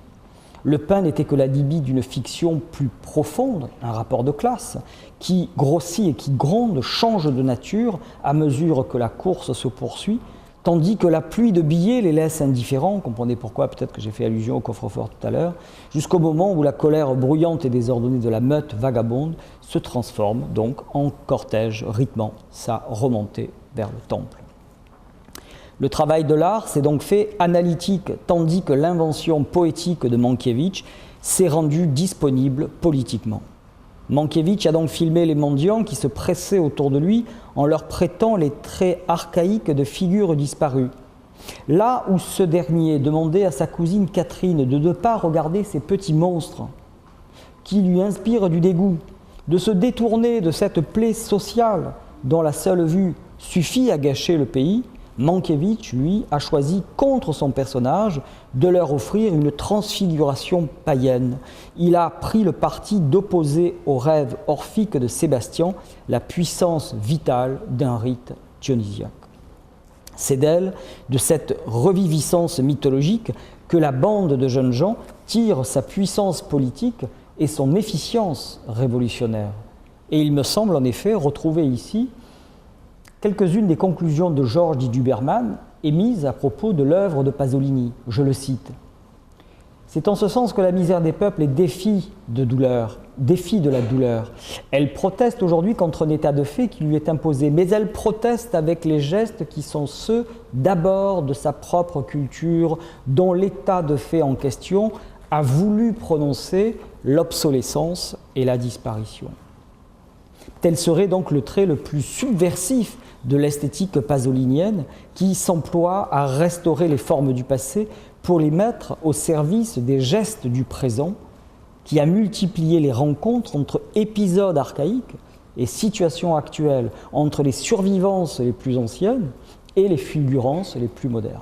[SPEAKER 1] Le pain n'était que l'alibi d'une fiction plus profonde, un rapport de classe, qui grossit et qui gronde, change de nature à mesure que la course se poursuit, tandis que la pluie de billets les laisse indifférents, comprenez pourquoi peut-être que j'ai fait allusion au coffre-fort tout à l'heure, jusqu'au moment où la colère bruyante et désordonnée de la meute vagabonde se transforme donc en cortège rythmant sa remontée vers le temple. Le travail de l'art s'est donc fait analytique, tandis que l'invention poétique de Mankiewicz s'est rendue disponible politiquement. Mankiewicz a donc filmé les mendiants qui se pressaient autour de lui en leur prêtant les traits archaïques de figures disparues. Là où ce dernier demandait à sa cousine Catherine de ne pas regarder ces petits monstres qui lui inspirent du dégoût, de se détourner de cette plaie sociale dont la seule vue suffit à gâcher le pays, Mankiewicz, lui, a choisi contre son personnage de leur offrir une transfiguration païenne. Il a pris le parti d'opposer au rêve orphique de Sébastien la puissance vitale d'un rite dionysiaque. C'est d'elle, de cette reviviscence mythologique, que la bande de jeunes gens tire sa puissance politique et son efficience révolutionnaire. Et il me semble en effet retrouver ici quelques-unes des conclusions de Georges dit Duberman émises à propos de l'œuvre de Pasolini. Je le cite. C'est en ce sens que la misère des peuples est défi de la douleur. Elle proteste aujourd'hui contre un état de fait qui lui est imposé, mais elle proteste avec les gestes qui sont ceux d'abord de sa propre culture, dont l'état de fait en question a voulu prononcer l'obsolescence et la disparition. Tel serait donc le trait le plus subversif de l'esthétique pasolinienne qui s'emploie à restaurer les formes du passé pour les mettre au service des gestes du présent, qui a multiplié les rencontres entre épisodes archaïques et situations actuelles, entre les survivances les plus anciennes et les fulgurances les plus modernes.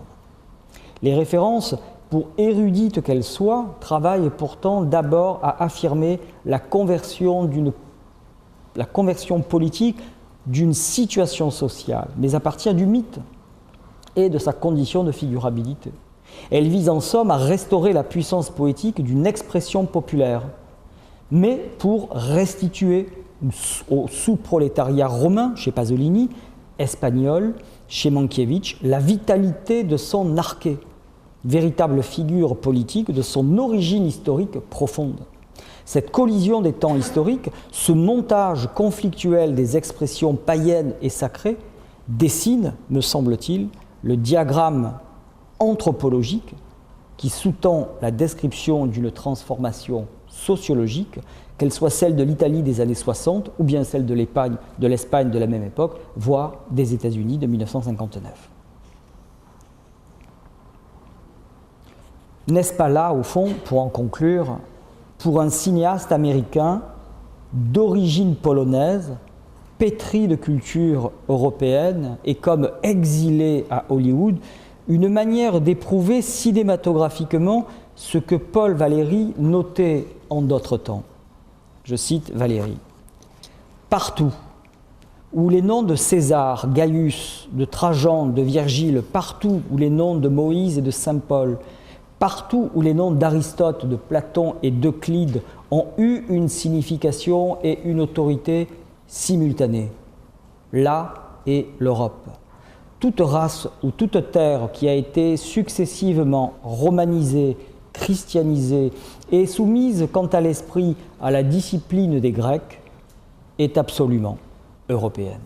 [SPEAKER 1] Les références, pour érudites qu'elles soient, travaillent pourtant d'abord à affirmer la conversion politique d'une situation sociale, mais à partir du mythe et de sa condition de figurabilité. Elle vise en somme à restaurer la puissance poétique d'une expression populaire, mais pour restituer au sous-prolétariat romain, chez Pasolini, espagnol, chez Mankiewicz, la vitalité de son arché, véritable figure politique de son origine historique profonde. Cette collision des temps historiques, ce montage conflictuel des expressions païennes et sacrées, dessine, me semble-t-il, le diagramme anthropologique qui sous-tend la description d'une transformation sociologique, qu'elle soit celle de l'Italie des années 60 ou bien celle de l'Espagne de la même époque, voire des États-Unis de 1959. N'est-ce pas là, au fond, pour en conclure, pour un cinéaste américain d'origine polonaise, pétri de culture européenne et comme exilé à Hollywood, une manière d'éprouver cinématographiquement ce que Paul Valéry notait en d'autres temps. Je cite Valéry. « Partout où les noms de César, Gaius, de Trajan, de Virgile, partout où les noms de Moïse et de Saint Paul, partout où les noms d'Aristote, de Platon et d'Euclide ont eu une signification et une autorité simultanées, là est l'Europe. Toute race ou toute terre qui a été successivement romanisée, christianisée et soumise quant à l'esprit à la discipline des Grecs est absolument européenne. »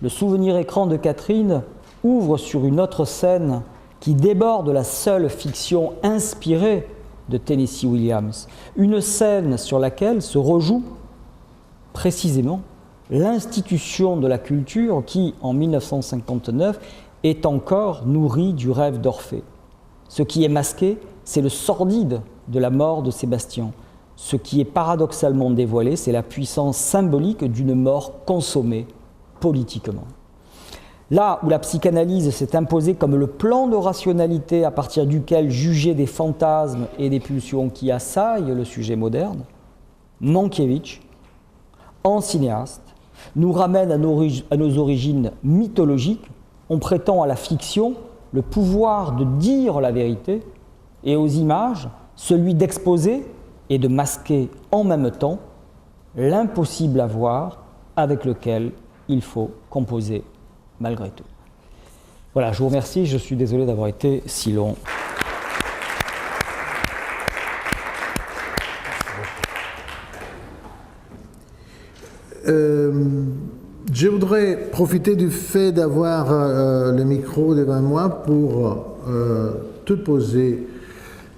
[SPEAKER 1] Le souvenir écran de Catherine ouvre sur une autre scène qui déborde la seule fiction inspirée de Tennessee Williams, une scène sur laquelle se rejoue précisément l'institution de la culture qui, en 1959, est encore nourrie du rêve d'Orphée. Ce qui est masqué, c'est le sordide de la mort de Sébastien. Ce qui est paradoxalement dévoilé, c'est la puissance symbolique d'une mort consommée politiquement. Là où la psychanalyse s'est imposée comme le plan de rationalité à partir duquel juger des fantasmes et des pulsions qui assaillent le sujet moderne, Mankiewicz, en cinéaste, nous ramène à nos origines mythologiques. On prétend à la fiction le pouvoir de dire la vérité et aux images celui d'exposer et de masquer en même temps l'impossible à voir avec lequel il faut composer malgré tout. Voilà, je vous remercie, je suis désolé d'avoir été si long.
[SPEAKER 2] Je voudrais profiter du fait d'avoir le micro devant moi pour te poser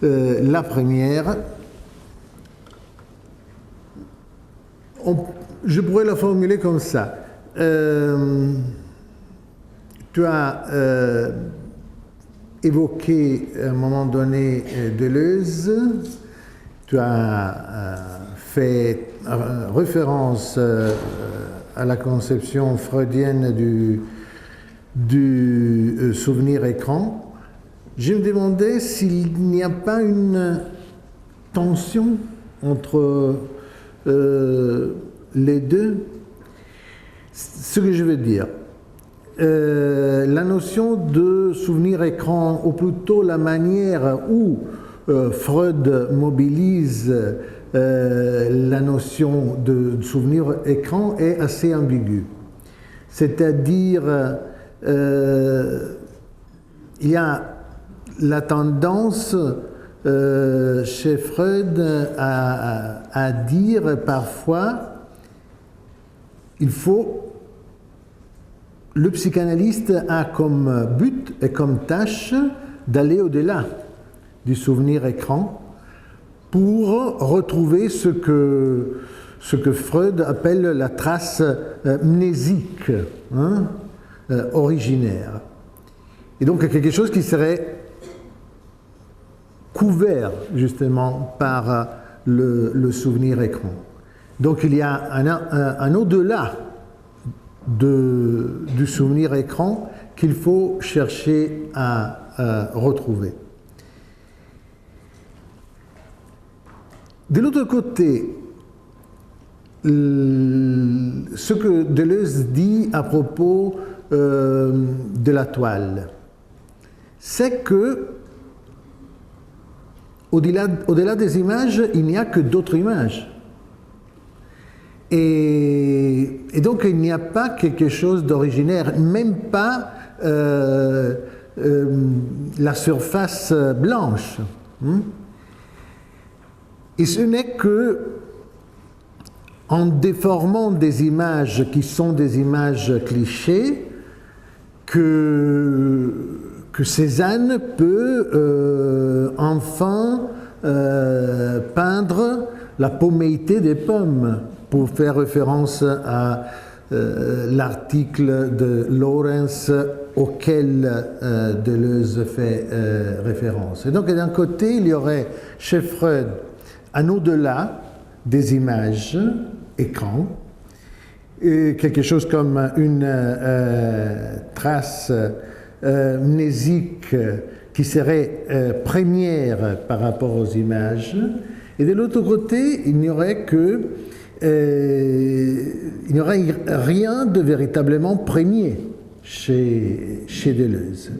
[SPEAKER 2] la première. Je pourrais la formuler comme ça. Tu as évoqué à un moment donné Deleuze, tu as fait référence à la conception freudienne du souvenir écran. Je me demandais s'il n'y a pas une tension entre les deux. Ce que je veux dire, la notion de souvenir écran, ou plutôt la manière où Freud mobilise la notion de souvenir écran est assez ambiguë. C'est-à-dire, il y a la tendance chez Freud à dire parfois le psychanalyste a comme but et comme tâche d'aller au-delà du souvenir écran pour retrouver ce que Freud appelle la trace mnésique, originaire. Et donc quelque chose qui serait couvert justement par le souvenir écran. Donc il y a un au-delà du souvenir écran qu'il faut chercher à retrouver. De l'autre côté, ce que Deleuze dit à propos de la toile, c'est que au-delà des images, il n'y a que d'autres images. Et donc il n'y a pas quelque chose d'originaire, même pas la surface blanche. Et ce n'est que en déformant des images qui sont des images clichés que Cézanne peut enfin peindre la pommeité des pommes, pour faire référence à l'article de Lawrence auquel Deleuze fait référence. Et donc d'un côté, il y aurait chez Freud un au-delà des images écran, quelque chose comme une trace mnésique qui serait première par rapport aux images, et de l'autre côté, il n'y aurait rien de véritablement premier chez Deleuze.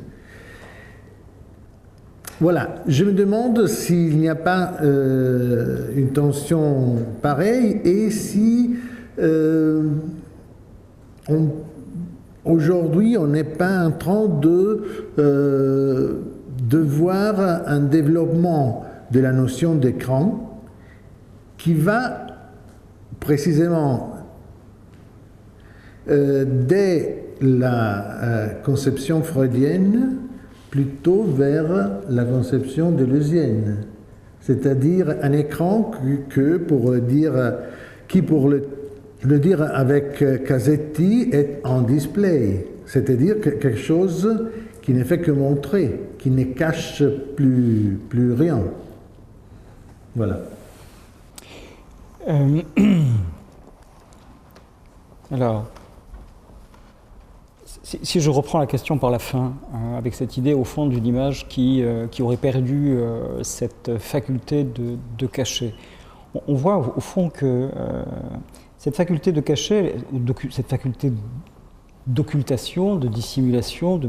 [SPEAKER 2] Voilà, je me demande s'il n'y a pas une tension pareille et si aujourd'hui on n'est pas en train de voir un développement de la notion d'écran qui va précisément dès la conception freudienne plutôt vers la conception deleuzienne, c'est-à-dire un écran qui pour le dire avec Casetti est en display, c'est-à-dire quelque chose qui ne fait que montrer, qui ne cache plus rien. Voilà.
[SPEAKER 1] Alors, si je reprends la question par la fin, avec cette idée au fond d'une image qui aurait perdu cette faculté de cacher, on voit au fond que cette faculté de cacher, cette faculté d'occultation, de dissimulation, de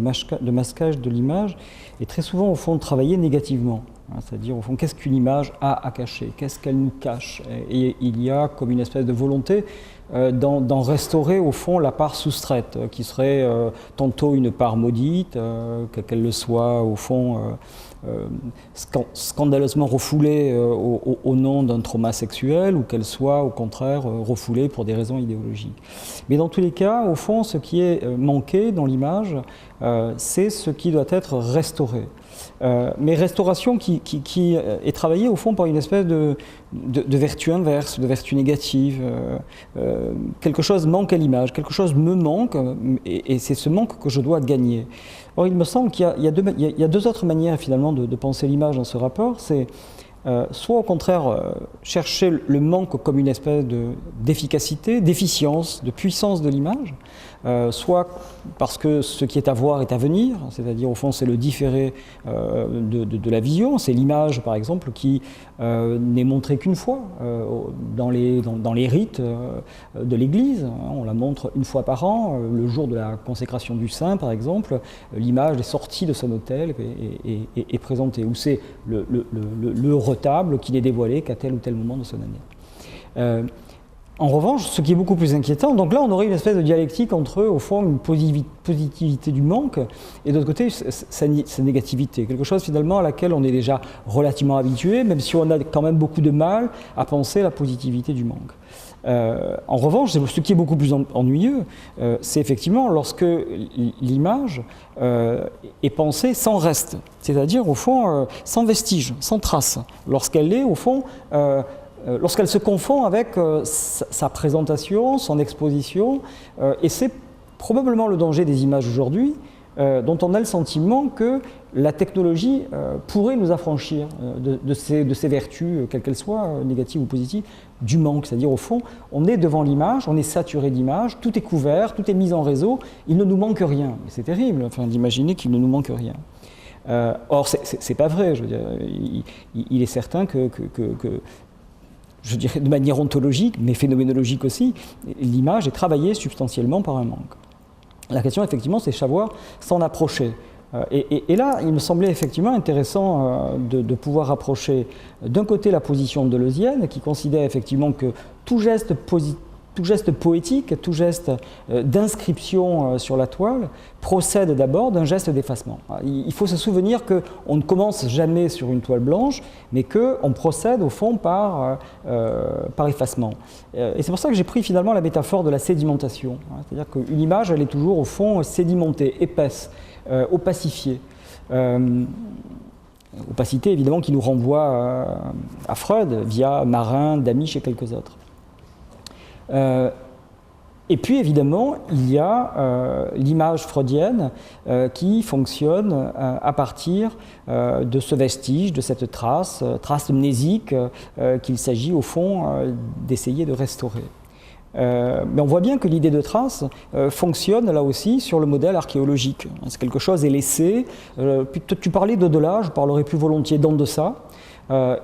[SPEAKER 1] masquage de l'image est très souvent au fond travaillée négativement. C'est-à-dire, au fond, qu'est-ce qu'une image a à cacher? Qu'est-ce qu'elle nous cache? Et il y a comme une espèce de volonté d'en restaurer, au fond, la part soustraite, qui serait tantôt une part maudite, qu'elle le soit, au fond, scandaleusement refoulée au nom d'un trauma sexuel, ou qu'elle soit, au contraire, refoulée pour des raisons idéologiques. Mais dans tous les cas, au fond, ce qui est manqué dans l'image, c'est ce qui doit être restauré. Mais restauration qui est travaillée au fond par une espèce de vertu inverse, de vertu négative. Quelque chose manque à l'image, quelque chose me manque, et c'est ce manque que je dois gagner. Or, il me semble qu'il y a deux autres manières finalement de penser l'image dans ce rapport. C'est soit au contraire chercher le manque comme une espèce d'efficacité, d'efficience, de puissance de l'image, soit parce que ce qui est à voir est à venir, c'est-à-dire au fond c'est le différé de la vision, c'est l'image par exemple qui n'est montrée qu'une fois dans les rites de l'Église, on la montre une fois par an, le jour de la consécration du saint par exemple, l'image est sortie de son autel et est présentée, ou c'est le retable qui n'est dévoilé qu'à tel ou tel moment de son année. En revanche, ce qui est beaucoup plus inquiétant, donc là on aurait une espèce de dialectique entre, au fond, une positivité du manque et d'autre côté sa négativité, quelque chose finalement à laquelle on est déjà relativement habitué, même si on a quand même beaucoup de mal à penser la positivité du manque. En revanche, ce qui est beaucoup plus ennuyeux, c'est effectivement lorsque l'image est pensée sans reste, c'est-à-dire au fond sans vestige, sans trace, lorsqu'elle est au fond lorsqu'elle se confond avec sa présentation, son exposition, et c'est probablement le danger des images aujourd'hui, dont on a le sentiment que la technologie pourrait nous affranchir de ces vertus, quelles qu'elles soient, négatives ou positives, du manque. C'est-à-dire, au fond, on est devant l'image, on est saturé d'images, tout est couvert, tout est mis en réseau, il ne nous manque rien. C'est terrible d'imaginer qu'il ne nous manque rien. Or, c'est pas vrai. Je veux dire, il est certain que je dirais de manière ontologique, mais phénoménologique aussi, l'image est travaillée substantiellement par un manque. La question, effectivement, c'est savoir s'en approcher. Et là, il me semblait effectivement intéressant de pouvoir rapprocher d'un côté la position deleuzienne, qui considère effectivement que tout geste poétique, tout geste d'inscription sur la toile procède d'abord d'un geste d'effacement. Il faut se souvenir qu'on ne commence jamais sur une toile blanche, mais qu'on procède au fond par effacement. Et c'est pour ça que j'ai pris finalement la métaphore de la sédimentation. C'est-à-dire qu'une image, elle est toujours au fond sédimentée, épaisse, opacifiée. Opacité évidemment qui nous renvoie à Freud via Marin, Damisch et quelques autres. Et puis évidemment, il y a l'image freudienne qui fonctionne à partir de ce vestige, de cette trace mnésique qu'il s'agit au fond d'essayer de restaurer. Mais on voit bien que l'idée de trace fonctionne là aussi sur le modèle archéologique. C'est quelque chose est laissé. Tu parlais d'au-delà, je parlerai plus volontiers d'en-deçà.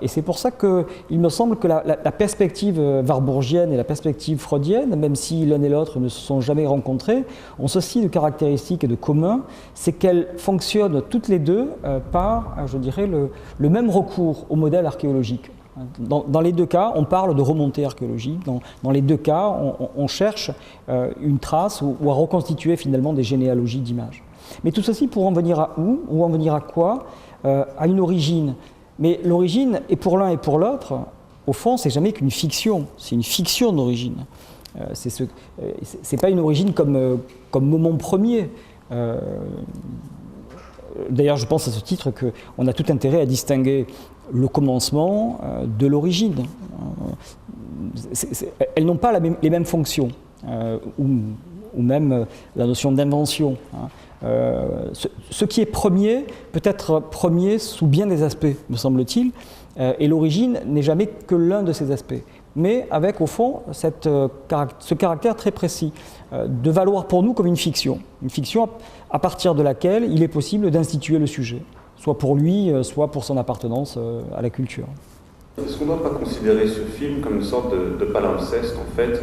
[SPEAKER 1] Et c'est pour ça qu'il me semble que la perspective warburgienne et la perspective freudienne, même si l'un et l'autre ne se sont jamais rencontrés, ont ceci de caractéristique et de commun, c'est qu'elles fonctionnent toutes les deux par, je dirais, le même recours au modèle archéologique. Dans les deux cas, on parle de remontée archéologique. Dans les deux cas, on cherche une trace ou à reconstituer finalement des généalogies d'images. Mais tout ceci pour en venir à où? Ou en venir à quoi? À une origine. Mais l'origine, et pour l'un et pour l'autre, au fond, c'est jamais qu'une fiction. C'est une fiction d'origine. C'est pas une origine comme moment premier. D'ailleurs, je pense à ce titre qu'on a tout intérêt à distinguer le commencement de l'origine. Elles n'ont pas les mêmes fonctions, ou même la notion d'invention. Ce qui est premier peut être premier sous bien des aspects, me semble-t-il, et l'origine n'est jamais que l'un de ces aspects, mais avec au fond ce caractère très précis, de valoir pour nous comme une fiction à partir de laquelle il est possible d'instituer le sujet, soit pour lui, soit pour son appartenance à la culture.
[SPEAKER 3] Est-ce qu'on ne doit pas considérer ce film comme une sorte de palimpseste, en fait,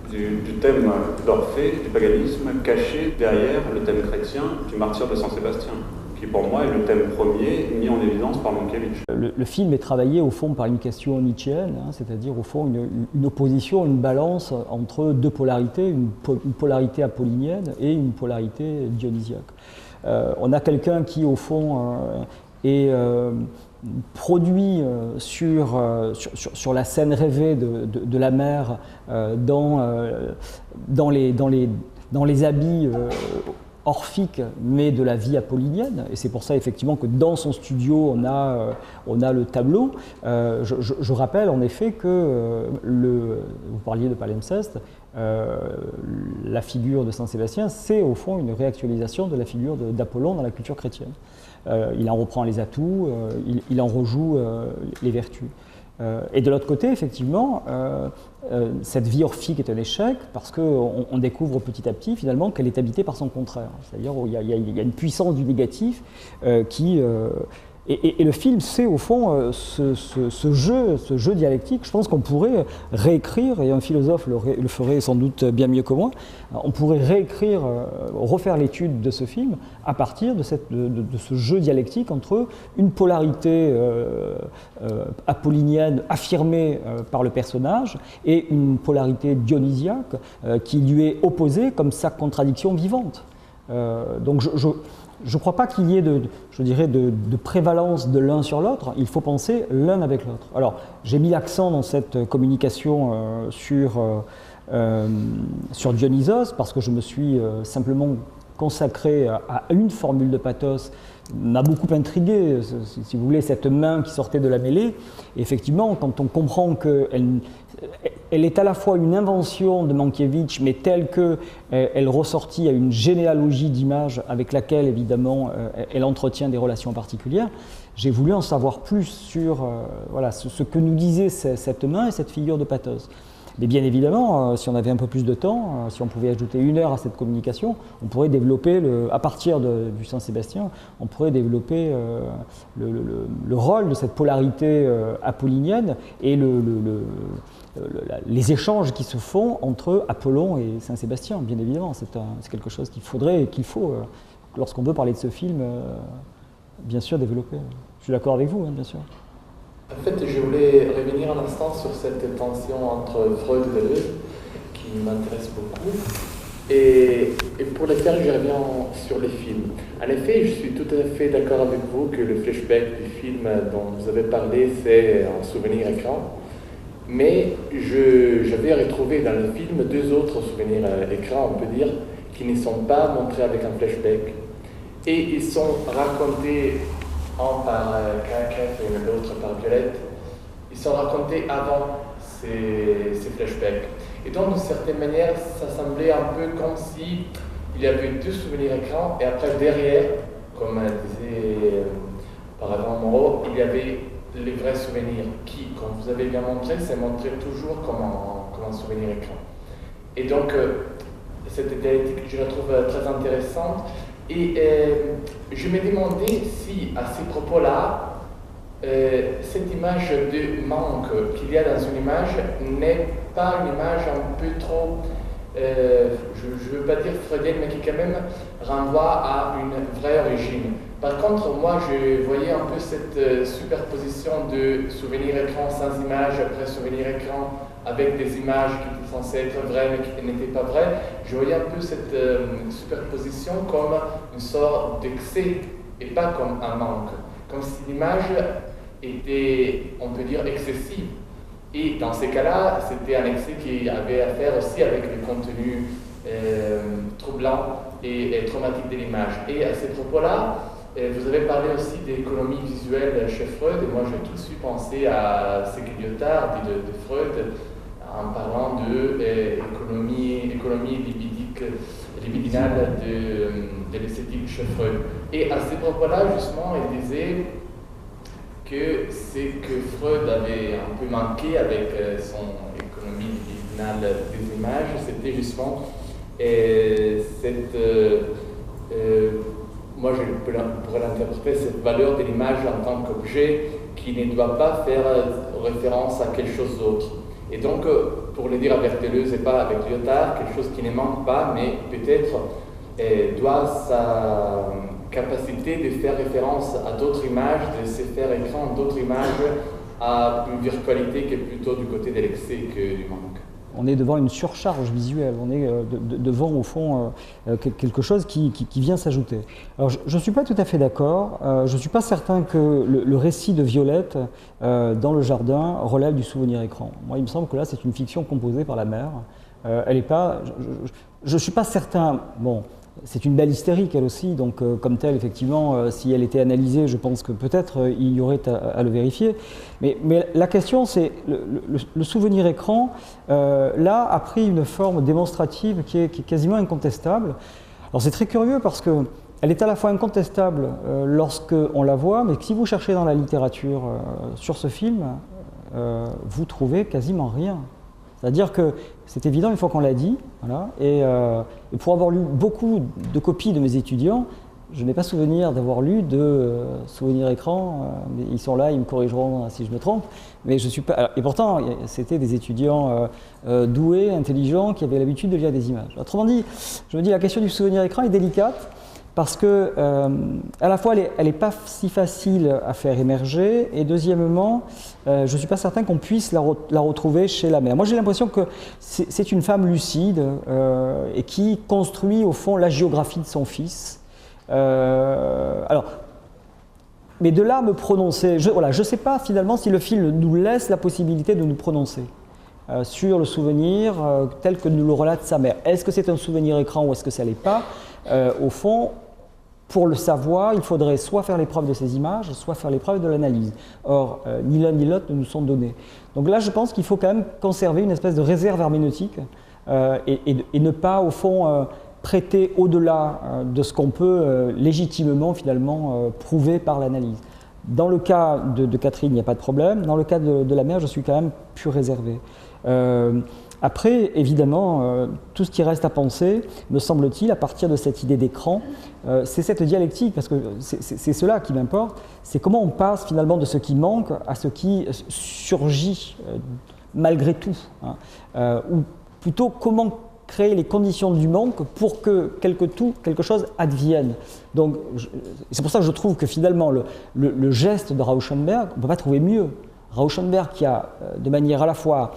[SPEAKER 3] du thème d'Orphée, du paganisme, caché derrière le thème chrétien du martyre de Saint-Sébastien, qui pour moi est le thème premier mis en évidence par Mankiewicz.
[SPEAKER 1] Le film est travaillé au fond par une question nietzschéenne, c'est-à-dire au fond une opposition, une balance entre deux polarités, une polarité apollinienne et une polarité dionysiaque. On a quelqu'un qui au fond est produit sur la scène rêvée de la mer dans les habits orphiques, mais de la vie apollinienne. Et c'est pour ça effectivement que dans son studio on a le tableau. Je rappelle en effet que vous parliez de palimpseste, la figure de Saint-Sébastien, c'est au fond une réactualisation de la figure d'Apollon dans la culture chrétienne. Il en reprend les atouts, il en rejoue les vertus. Et de l'autre côté, effectivement, cette vie orphique est un échec parce qu'on découvre petit à petit finalement qu'elle est habitée par son contraire. C'est-à-dire qu'il y a une puissance du négatif qui... Et le film, c'est au fond ce jeu dialectique. Je pense qu'on pourrait réécrire, et un philosophe le ferait sans doute bien mieux que moi, on pourrait réécrire, refaire l'étude de ce film à partir de ce jeu dialectique entre une polarité apollinienne affirmée par le personnage et une polarité dionysiaque qui lui est opposée comme sa contradiction vivante. Donc je ne crois pas qu'il y ait de prévalence de l'un sur l'autre, il faut penser l'un avec l'autre. Alors, j'ai mis l'accent dans cette communication sur Dionysos, parce que je me suis simplement consacré à une formule de pathos, m'a beaucoup intrigué, si vous voulez, cette main qui sortait de la mêlée. Et effectivement, quand on comprend qu'elle est à la fois une invention de Mankiewicz, mais telle qu'elle ressortit à une généalogie d'images avec laquelle, évidemment, elle entretient des relations particulières, j'ai voulu en savoir plus sur ce que nous disait cette main et cette figure de pathos. Mais bien évidemment, si on avait un peu plus de temps, si on pouvait ajouter 1 heure à cette communication, on pourrait développer, à partir du Saint-Sébastien, on pourrait développer le rôle de cette polarité apollinienne et les échanges qui se font entre Apollon et Saint-Sébastien. Bien évidemment, c'est quelque chose qu'il faudrait et qu'il faut lorsqu'on veut parler de ce film, bien sûr développer. Je suis d'accord avec vous, hein, bien sûr.
[SPEAKER 4] En fait, je voulais revenir un instant sur cette tension entre Freud et Deleuze, qui m'intéresse beaucoup. Et pour le faire, je reviens sur les films. En effet, je suis tout à fait d'accord avec vous que le flashback du film dont vous avez parlé, c'est un souvenir écran. Mais j'avais retrouvé dans le film deux autres souvenirs écran, on peut dire, qui ne sont pas montrés avec un flashback. Et ils sont racontés, un par Krakef et l'autre par Violette, ils sont racontés avant ces flashbacks. Et donc, d'une certaine manière, ça semblait un peu comme si il y avait deux souvenirs écrans, et après, derrière, comme disait auparavant Moreau, il y avait les vrais souvenirs, qui, comme vous avez bien montré, c'est montré toujours comme un souvenir écran. Et donc, cette dialectique, je la trouve très intéressante. Et je me demandais si, à ces propos-là, cette image de manque qu'il y a dans une image n'est pas une image un peu trop, je ne veux pas dire freudienne, mais qui quand même renvoie à une vraie origine. Par contre, moi, je voyais un peu cette superposition de souvenirs écran sans image, après souvenir écran avec des images qui étaient censées être vraies mais qui n'étaient pas vraies. Je voyais un peu cette superposition comme une sorte d'excès et pas comme un manque. Comme si l'image était, on peut dire, excessive. Et dans ces cas-là, c'était un excès qui avait à faire aussi avec le contenu troublant et traumatique de l'image. Et à ces propos-là, vous avez parlé aussi d'économie visuelle chez Freud, et moi j'ai tout de suite pensé à ce que Lyotard dit de Freud en parlant de économie libidinale de l'esthétique chez Freud. Et à ces propos-là, justement, il disait que ce que Freud avait un peu manqué avec son économie libidinale des images, c'était justement moi je pourrais l'interpréter, cette valeur de l'image en tant qu'objet qui ne doit pas faire référence à quelque chose d'autre. Et donc, pour le dire avec Deleuze et pas avec Lyotard, quelque chose qui ne manque pas, mais peut-être doit sa capacité de faire référence à d'autres images, de se faire écran d'autres images à une virtualité qui est plutôt du côté de l'excès que du manque.
[SPEAKER 1] On est devant une surcharge visuelle, on est devant au fond quelque chose qui vient s'ajouter. Alors je ne suis pas tout à fait d'accord, je ne suis pas certain que le récit de Violette dans le jardin relève du souvenir écran. Moi il me semble que là c'est une fiction composée par la mère, elle est pas, je ne suis pas certain, bon, c'est une belle hystérique elle aussi, donc comme telle effectivement si elle était analysée je pense que peut-être il y aurait à le vérifier, mais la question c'est le souvenir écran là a pris une forme démonstrative qui est quasiment incontestable. Alors c'est très curieux parce que elle est à la fois incontestable lorsqu'on la voit, mais si vous cherchez dans la littérature sur ce film, vous trouvez quasiment rien. C'est-à-dire que c'est évident une fois qu'on l'a dit, voilà, et pour avoir lu beaucoup de copies de mes étudiants, je n'ai pas souvenir d'avoir lu de souvenirs écran, mais ils sont là, ils me corrigeront si je me trompe, mais je suis pas. Et pourtant, c'était des étudiants doués, intelligents, qui avaient l'habitude de lire des images. Autrement dit, je me dis la question du souvenir écran est délicate, parce que à la fois elle n'est pas si facile à faire émerger, et deuxièmement je ne suis pas certain qu'on puisse la retrouver chez la mère. Moi j'ai l'impression que c'est une femme lucide et qui construit au fond la géographie de son fils. Alors, mais de là me prononcer, je ne sais pas finalement si le film nous laisse la possibilité de nous prononcer sur le souvenir tel que nous le relate sa mère. Est-ce que c'est un souvenir écran ou est-ce que ça ne l'est pas? Au fond, pour le savoir, il faudrait soit faire l'épreuve de ces images, soit faire l'épreuve de l'analyse. Or, ni l'un ni l'autre ne nous sont donnés. Donc là, je pense qu'il faut quand même conserver une espèce de réserve herméneutique et ne pas, au fond, prêter au-delà de ce qu'on peut légitimement, finalement, prouver par l'analyse. Dans le cas de Catherine, il n'y a pas de problème. Dans le cas de la mère, je suis quand même plus réservé. Après, évidemment, tout ce qui reste à penser, me semble-t-il, à partir de cette idée d'écran, c'est cette dialectique, parce que c'est cela qui m'importe, c'est comment on passe finalement de ce qui manque à ce qui surgit malgré tout, hein, ou plutôt comment créer les conditions du manque pour que quelque chose advienne. Donc, c'est pour ça que je trouve que finalement, le geste de Rauschenberg, on ne peut pas trouver mieux. Rauschenberg qui a, de manière à la fois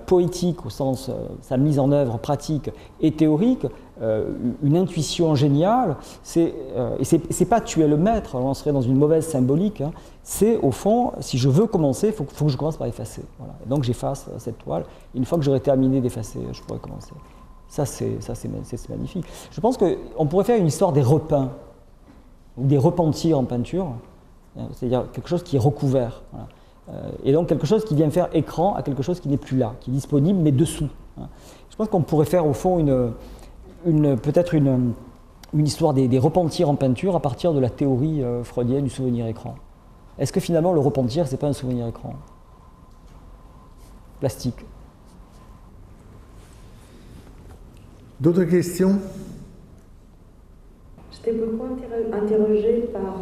[SPEAKER 1] poétique, au sens sa mise en œuvre pratique et théorique, une intuition géniale, et c'est pas tuer le maître, on serait dans une mauvaise symbolique, hein, c'est au fond, si je veux commencer, il faut que je commence par effacer. Voilà. Et donc j'efface cette toile, et une fois que j'aurai terminé d'effacer, je pourrai commencer. Ça c'est magnifique. Je pense qu'on pourrait faire une histoire des repeints, ou des repentirs en peinture, c'est-à-dire quelque chose qui est recouvert. Voilà. Et donc quelque chose qui vient faire écran à quelque chose qui n'est plus là, qui est disponible mais dessous. Je pense qu'on pourrait faire au fond peut-être une histoire des repentirs en peinture à partir de la théorie freudienne du souvenir écran. Est-ce que finalement le repentir, c'est pas un souvenir écran plastique?
[SPEAKER 2] D'autres questions?
[SPEAKER 5] J'étais beaucoup interrogée par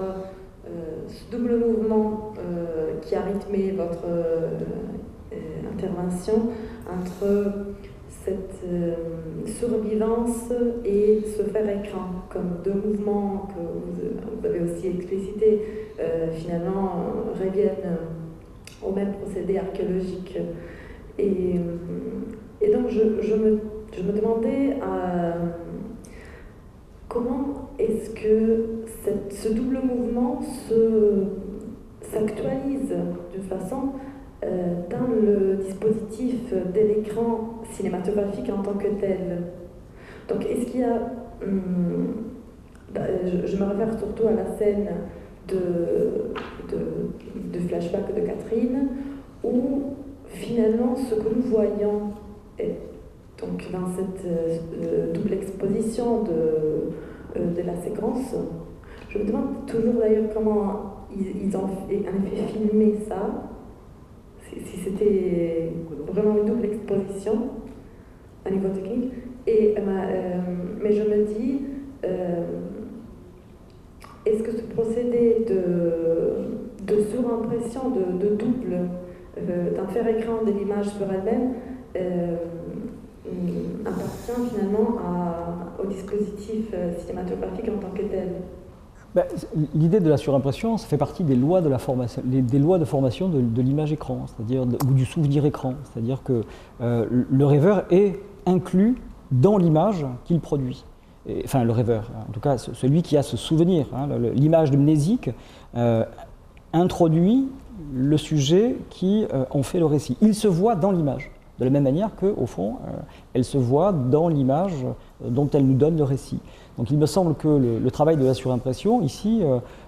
[SPEAKER 5] ce double mouvement qui a rythmé votre intervention entre cette survivance et ce faire écran, comme deux mouvements que vous avez aussi explicités, finalement reviennent au même procédé archéologique. Et donc je me demandais comment est-ce que ce double mouvement s'actualise d'une façon dans le dispositif de l'écran cinématographique en tant que tel. Donc est-ce qu'il y a... je me réfère surtout à la scène de flashback de Catherine, où finalement ce que nous voyons est donc dans cette double exposition de la séquence. Je me demande toujours d'ailleurs comment ils ont en effet filmé ça, si c'était vraiment une double exposition à niveau technique. Mais je me dis, est-ce que ce procédé de surimpression, de double, d'un faire écran de l'image sur elle-même, appartient finalement au dispositif cinématographique en tant que tel?
[SPEAKER 1] L'idée de la surimpression, ça fait partie des lois de la formation, des lois de formation de l'image écran, c'est-à-dire ou du souvenir écran, c'est-à-dire que le rêveur est inclus dans l'image qu'il produit. Enfin, le rêveur, en tout cas celui qui a ce souvenir, hein, l'image mnésique introduit le sujet qui en fait le récit. Il se voit dans l'image, de la même manière qu'au fond, elle se voit dans l'image dont elle nous donne le récit. Donc il me semble que le travail de la surimpression, ici,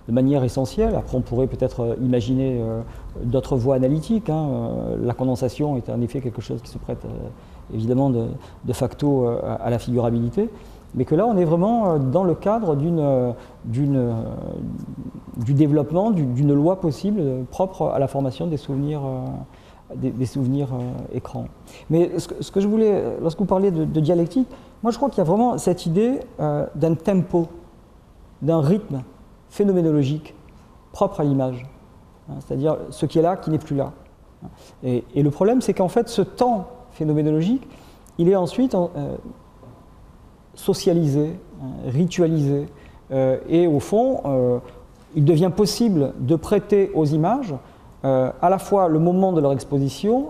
[SPEAKER 1] de manière essentielle, après on pourrait peut-être imaginer d'autres voies analytiques, hein, la condensation est en effet quelque chose qui se prête évidemment de facto à la figurabilité, mais que là on est vraiment dans le cadre du développement d'une loi possible propre à la formation des souvenirs écrans. Mais ce que je voulais, lorsque vous parliez de dialectique, moi je crois qu'il y a vraiment cette idée d'un tempo, d'un rythme phénoménologique propre à l'image, hein, c'est-à-dire ce qui est là, qui n'est plus là. Et le problème, c'est qu'en fait, ce temps phénoménologique, il est ensuite socialisé, ritualisé, et au fond, il devient possible de prêter aux images à la fois le moment de leur exposition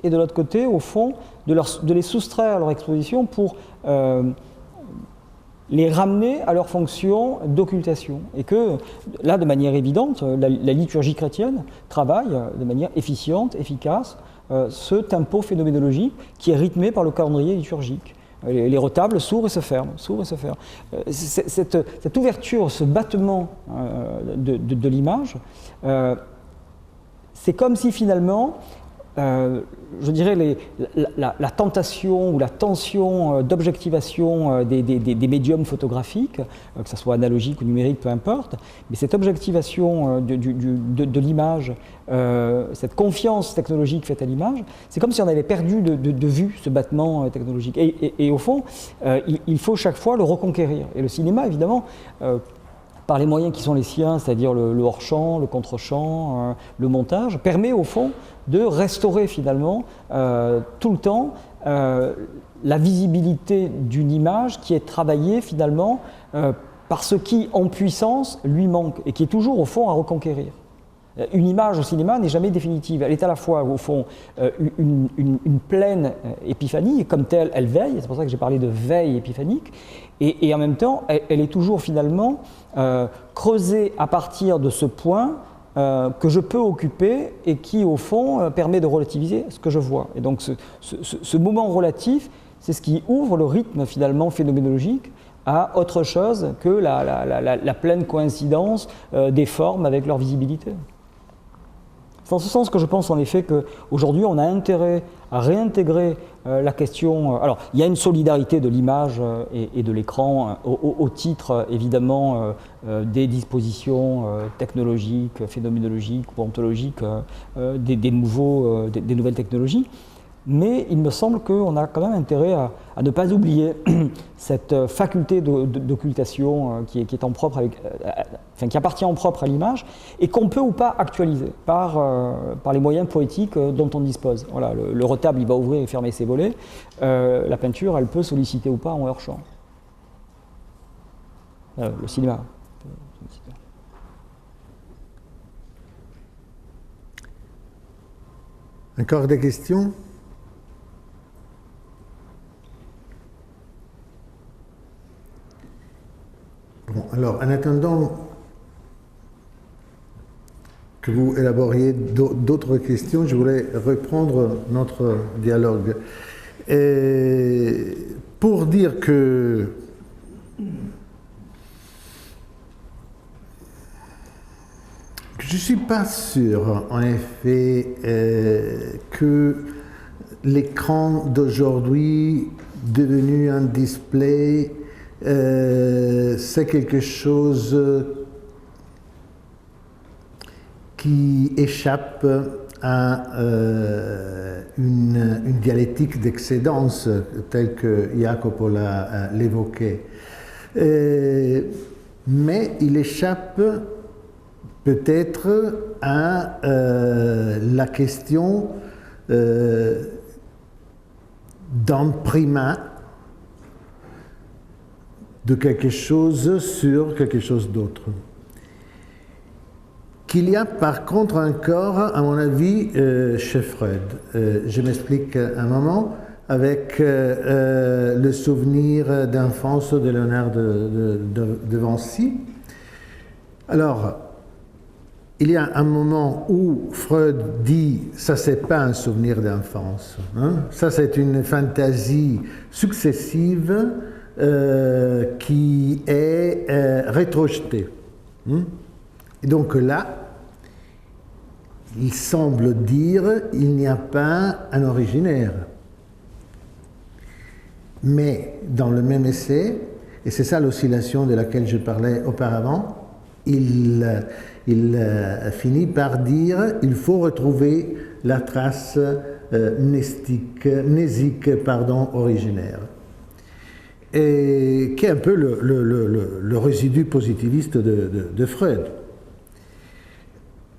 [SPEAKER 1] et de l'autre côté, au fond, de les soustraire à leur exposition pour les ramener à leur fonction d'occultation. Et que là, de manière évidente, la liturgie chrétienne travaille de manière efficiente, efficace, ce tempo phénoménologique qui est rythmé par le calendrier liturgique. Les retables s'ouvrent et se ferment, s'ouvrent et se ferment. Cette ouverture, ce battement de l'image, c'est comme si finalement, je dirais, la tentation ou la tension d'objectivation des médiums photographiques, que ce soit analogique ou numérique, peu importe, mais cette objectivation de l'image, cette confiance technologique faite à l'image, c'est comme si on avait perdu de vue ce battement technologique. Et au fond, il faut chaque fois le reconquérir. Et le cinéma, évidemment, par les moyens qui sont les siens, c'est-à-dire le hors-champ, le contre-champ, le montage, permet au fond de restaurer finalement tout le temps la visibilité d'une image qui est travaillée finalement par ce qui, en puissance, lui manque et qui est toujours au fond à reconquérir. Une image au cinéma n'est jamais définitive. Elle est à la fois, au fond, une pleine épiphanie, et comme telle, elle veille. C'est pour ça que j'ai parlé de veille épiphanique. Et en même temps, elle est toujours finalement creusée à partir de ce point que je peux occuper et qui, au fond, permet de relativiser ce que je vois. Et donc, ce moment relatif, c'est ce qui ouvre le rythme, finalement, phénoménologique à autre chose que la pleine coïncidence des formes avec leur visibilité. C'est dans ce sens que je pense en effet qu'aujourd'hui on a intérêt à réintégrer la question. Alors il y a une solidarité de l'image et de l'écran au titre évidemment des dispositions technologiques, phénoménologiques ou ontologiques des nouvelles technologies. Mais il me semble qu'on a quand même intérêt à ne pas oublier cette faculté d'occultation qui est en propre qui appartient en propre à l'image et qu'on peut ou pas actualiser par les moyens poétiques dont on dispose. Voilà, le retable, il va ouvrir et fermer ses volets. La peinture, elle peut solliciter ou pas en hors-champ. Le cinéma.
[SPEAKER 2] Encore des questions ? Bon, alors, en attendant que vous élaboriez d'autres questions, je voulais reprendre notre dialogue. Et pour dire que je ne suis pas sûr, en effet, que l'écran d'aujourd'hui, devenu un display, c'est quelque chose qui échappe à une dialectique d'excédence telle que Jacopo l'évoquait. Mais il échappe peut-être à la question d'un primat de quelque chose sur quelque chose d'autre. Qu'il y a par contre encore, à mon avis, chez Freud. Je m'explique un moment avec le souvenir d'enfance de Léonard de Vinci. Alors, il y a un moment où Freud dit « ça c'est pas un souvenir d'enfance, hein? Ça c'est une fantaisie successive qui est rétrojetée. » Et donc là, il semble dire il n'y a pas un originaire. Mais dans le même essai, et c'est ça l'oscillation de laquelle je parlais auparavant, il finit par dire il faut retrouver la trace mnésique originaire. Et qui est un peu le résidu positiviste de Freud.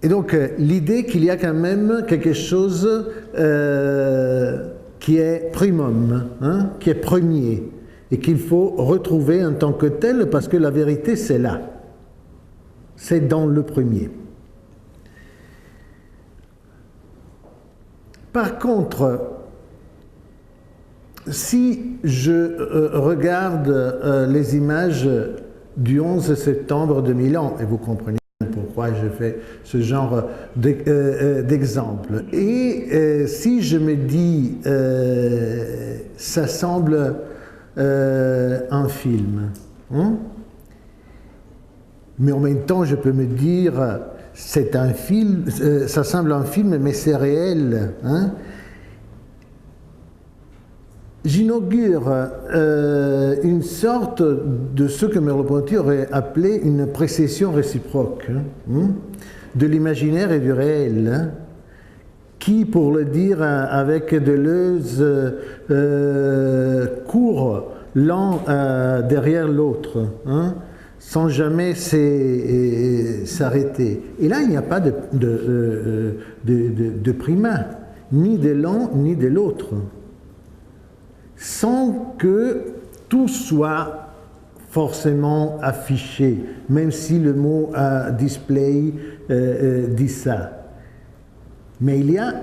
[SPEAKER 2] Et donc, l'idée qu'il y a quand même quelque chose qui est primum, hein, qui est premier, et qu'il faut retrouver en tant que tel, parce que la vérité, c'est là. C'est dans le premier. Par contre, si je regarde les images du 11 septembre 2001, et vous comprenez pourquoi je fais ce genre d'exemple, et si je me dis ça semble un film, hein, mais en même temps je peux me dire c'est un film, ça semble un film mais c'est réel, hein. J'inaugure une sorte de ce que Merleau-Ponty aurait appelé une précession réciproque, hein, de l'imaginaire et du réel, hein, qui, pour le dire avec Deleuze, court l'un derrière l'autre, hein, sans jamais s'arrêter. Et là, il n'y a pas de primat, ni de l'un ni de l'autre. sans que tout soit forcément affiché, même si le mot display dit ça. Mais il y a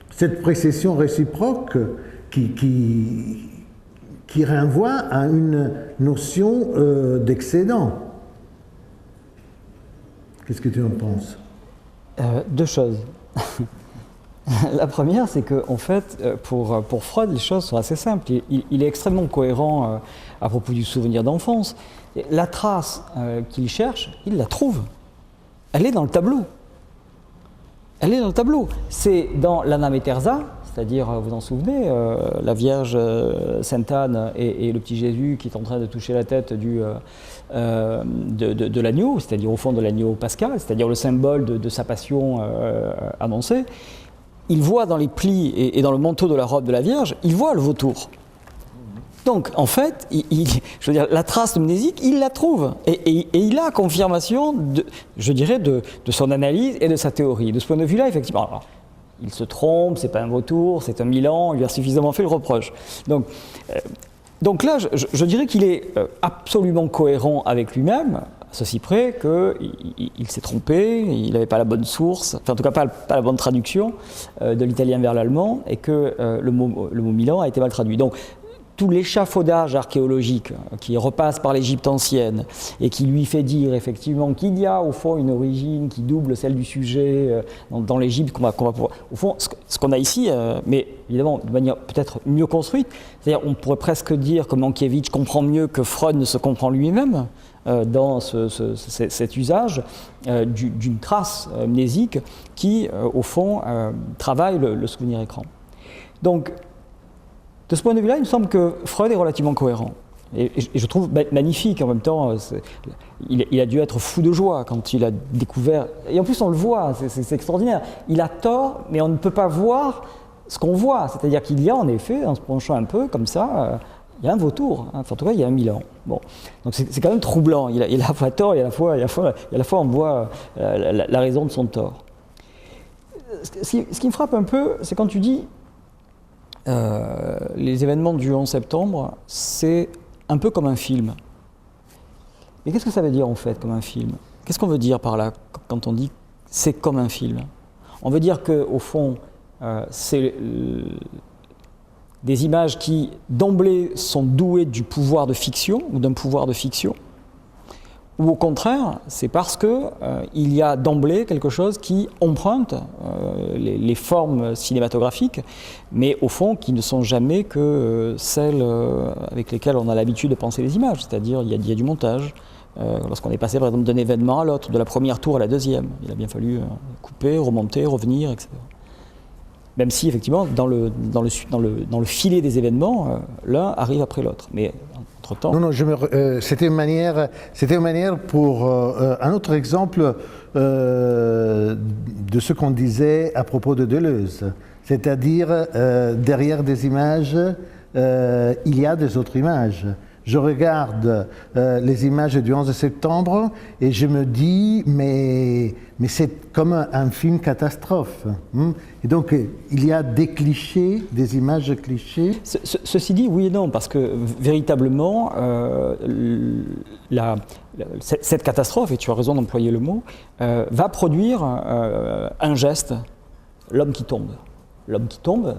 [SPEAKER 2] cette précession réciproque qui renvoie à une notion d'excédent. Qu'est-ce que tu en penses?
[SPEAKER 1] Deux choses. La première, c'est qu'en fait, pour Freud, les choses sont assez simples. Il est extrêmement cohérent à propos du souvenir d'enfance. La trace qu'il cherche, il la trouve. Elle est dans le tableau. Elle est dans le tableau. C'est dans l'Anna Meterza, c'est-à-dire, vous en souvenez, la Vierge Sainte Anne et le petit Jésus qui est en train de toucher la tête de l'agneau, c'est-à-dire au fond de l'agneau pascal, c'est-à-dire le symbole de sa passion annoncée. Il voit dans les plis et dans le manteau de la robe de la Vierge, il voit le vautour. Donc, en fait, je veux dire, la trace mnésique, il la trouve. Et il a confirmation, je dirais, de son analyse et de sa théorie. De ce point de vue-là, effectivement, alors, il se trompe, c'est pas un vautour, c'est un Milan, il lui a suffisamment fait le reproche. Donc là, je dirais qu'il est absolument cohérent avec lui-même, à ceci près qu'il s'est trompé, il n'avait pas la bonne source, enfin en tout cas pas la bonne traduction de l'italien vers l'allemand, et que le mot Milan a été mal traduit. Donc, tout l'échafaudage archéologique qui repasse par l'Égypte ancienne et qui lui fait dire effectivement qu'il y a au fond une origine qui double celle du sujet dans l'Égypte qu'on va pouvoir... Au fond, ce qu'on a ici, mais évidemment de manière peut-être mieux construite, c'est-à-dire on pourrait presque dire que Mankiewicz comprend mieux que Freud ne se comprend lui-même dans cet usage d'une trace mnésique qui, au fond, travaille le souvenir écran. Donc, de ce point de vue-là, il me semble que Freud est relativement cohérent. Et je trouve magnifique en même temps. Il a dû être fou de joie quand il a découvert. Et en plus, on le voit, c'est extraordinaire. Il a tort, mais on ne peut pas voir ce qu'on voit. C'est-à-dire qu'il y a en effet, en se penchant un peu comme ça, il y a un vautour. Hein. Enfin, en tout cas, il y a un Milan. Bon. Donc c'est quand même troublant. Il a à la fois tort et à la fois on voit la raison de son tort. Ce qui me frappe un peu, c'est quand tu dis. Les événements du 11 septembre, c'est un peu comme un film. Mais qu'est-ce que ça veut dire en fait, comme un film? Qu'est-ce qu'on veut dire par là, quand on dit c'est comme un film? On veut dire qu'au fond, c'est des images qui, d'emblée, sont douées du pouvoir de fiction, ou d'un pouvoir de fiction, ou au contraire, c'est parce qu'il y a d'emblée quelque chose qui emprunte les formes cinématographiques, mais au fond qui ne sont jamais que celles avec lesquelles on a l'habitude de penser les images, c'est-à-dire il y a du montage. Lorsqu'on est passé par exemple d'un événement à l'autre, de la première tour à la deuxième, il a bien fallu couper, remonter, revenir, etc. Même si effectivement dans le filet des événements, l'un arrive après l'autre. Mais entre-temps...
[SPEAKER 2] Non, c'était une manière pour un autre exemple de ce qu'on disait à propos de Deleuze. C'est-à-dire, derrière des images, il y a des autres images. Je regarde les images du 11 septembre et je me dis, mais c'est comme un film catastrophe. Et donc, il y a des clichés, des images clichés.
[SPEAKER 1] Ceci dit, oui et non, parce que véritablement, cette catastrophe, et tu as raison d'employer le mot, va produire un geste, l'homme qui tombe. L'homme qui tombe,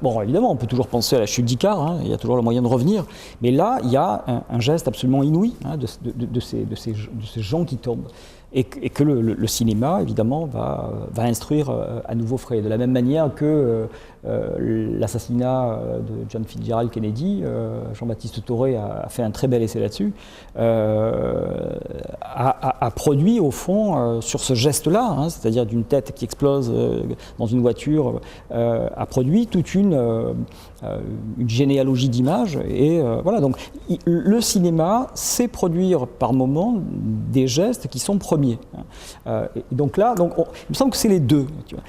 [SPEAKER 1] bon, évidemment, on peut toujours penser à la chute d'Icare, hein, il y a toujours le moyen de revenir, mais là, il y a un geste absolument inouï hein, de ces gens qui tombent. Et que le cinéma, évidemment, va instruire à nouveau Freud. De la même manière que l'assassinat de John Fitzgerald Kennedy, Jean-Baptiste Toré a fait un très bel essai là-dessus, a produit, au fond, sur ce geste-là, hein, c'est-à-dire d'une tête qui explose dans une voiture, a produit toute une généalogie d'images. Et voilà, donc le cinéma sait produire par moments des gestes qui sont premiers. Et donc là, il me semble que c'est les deux. Tu vois.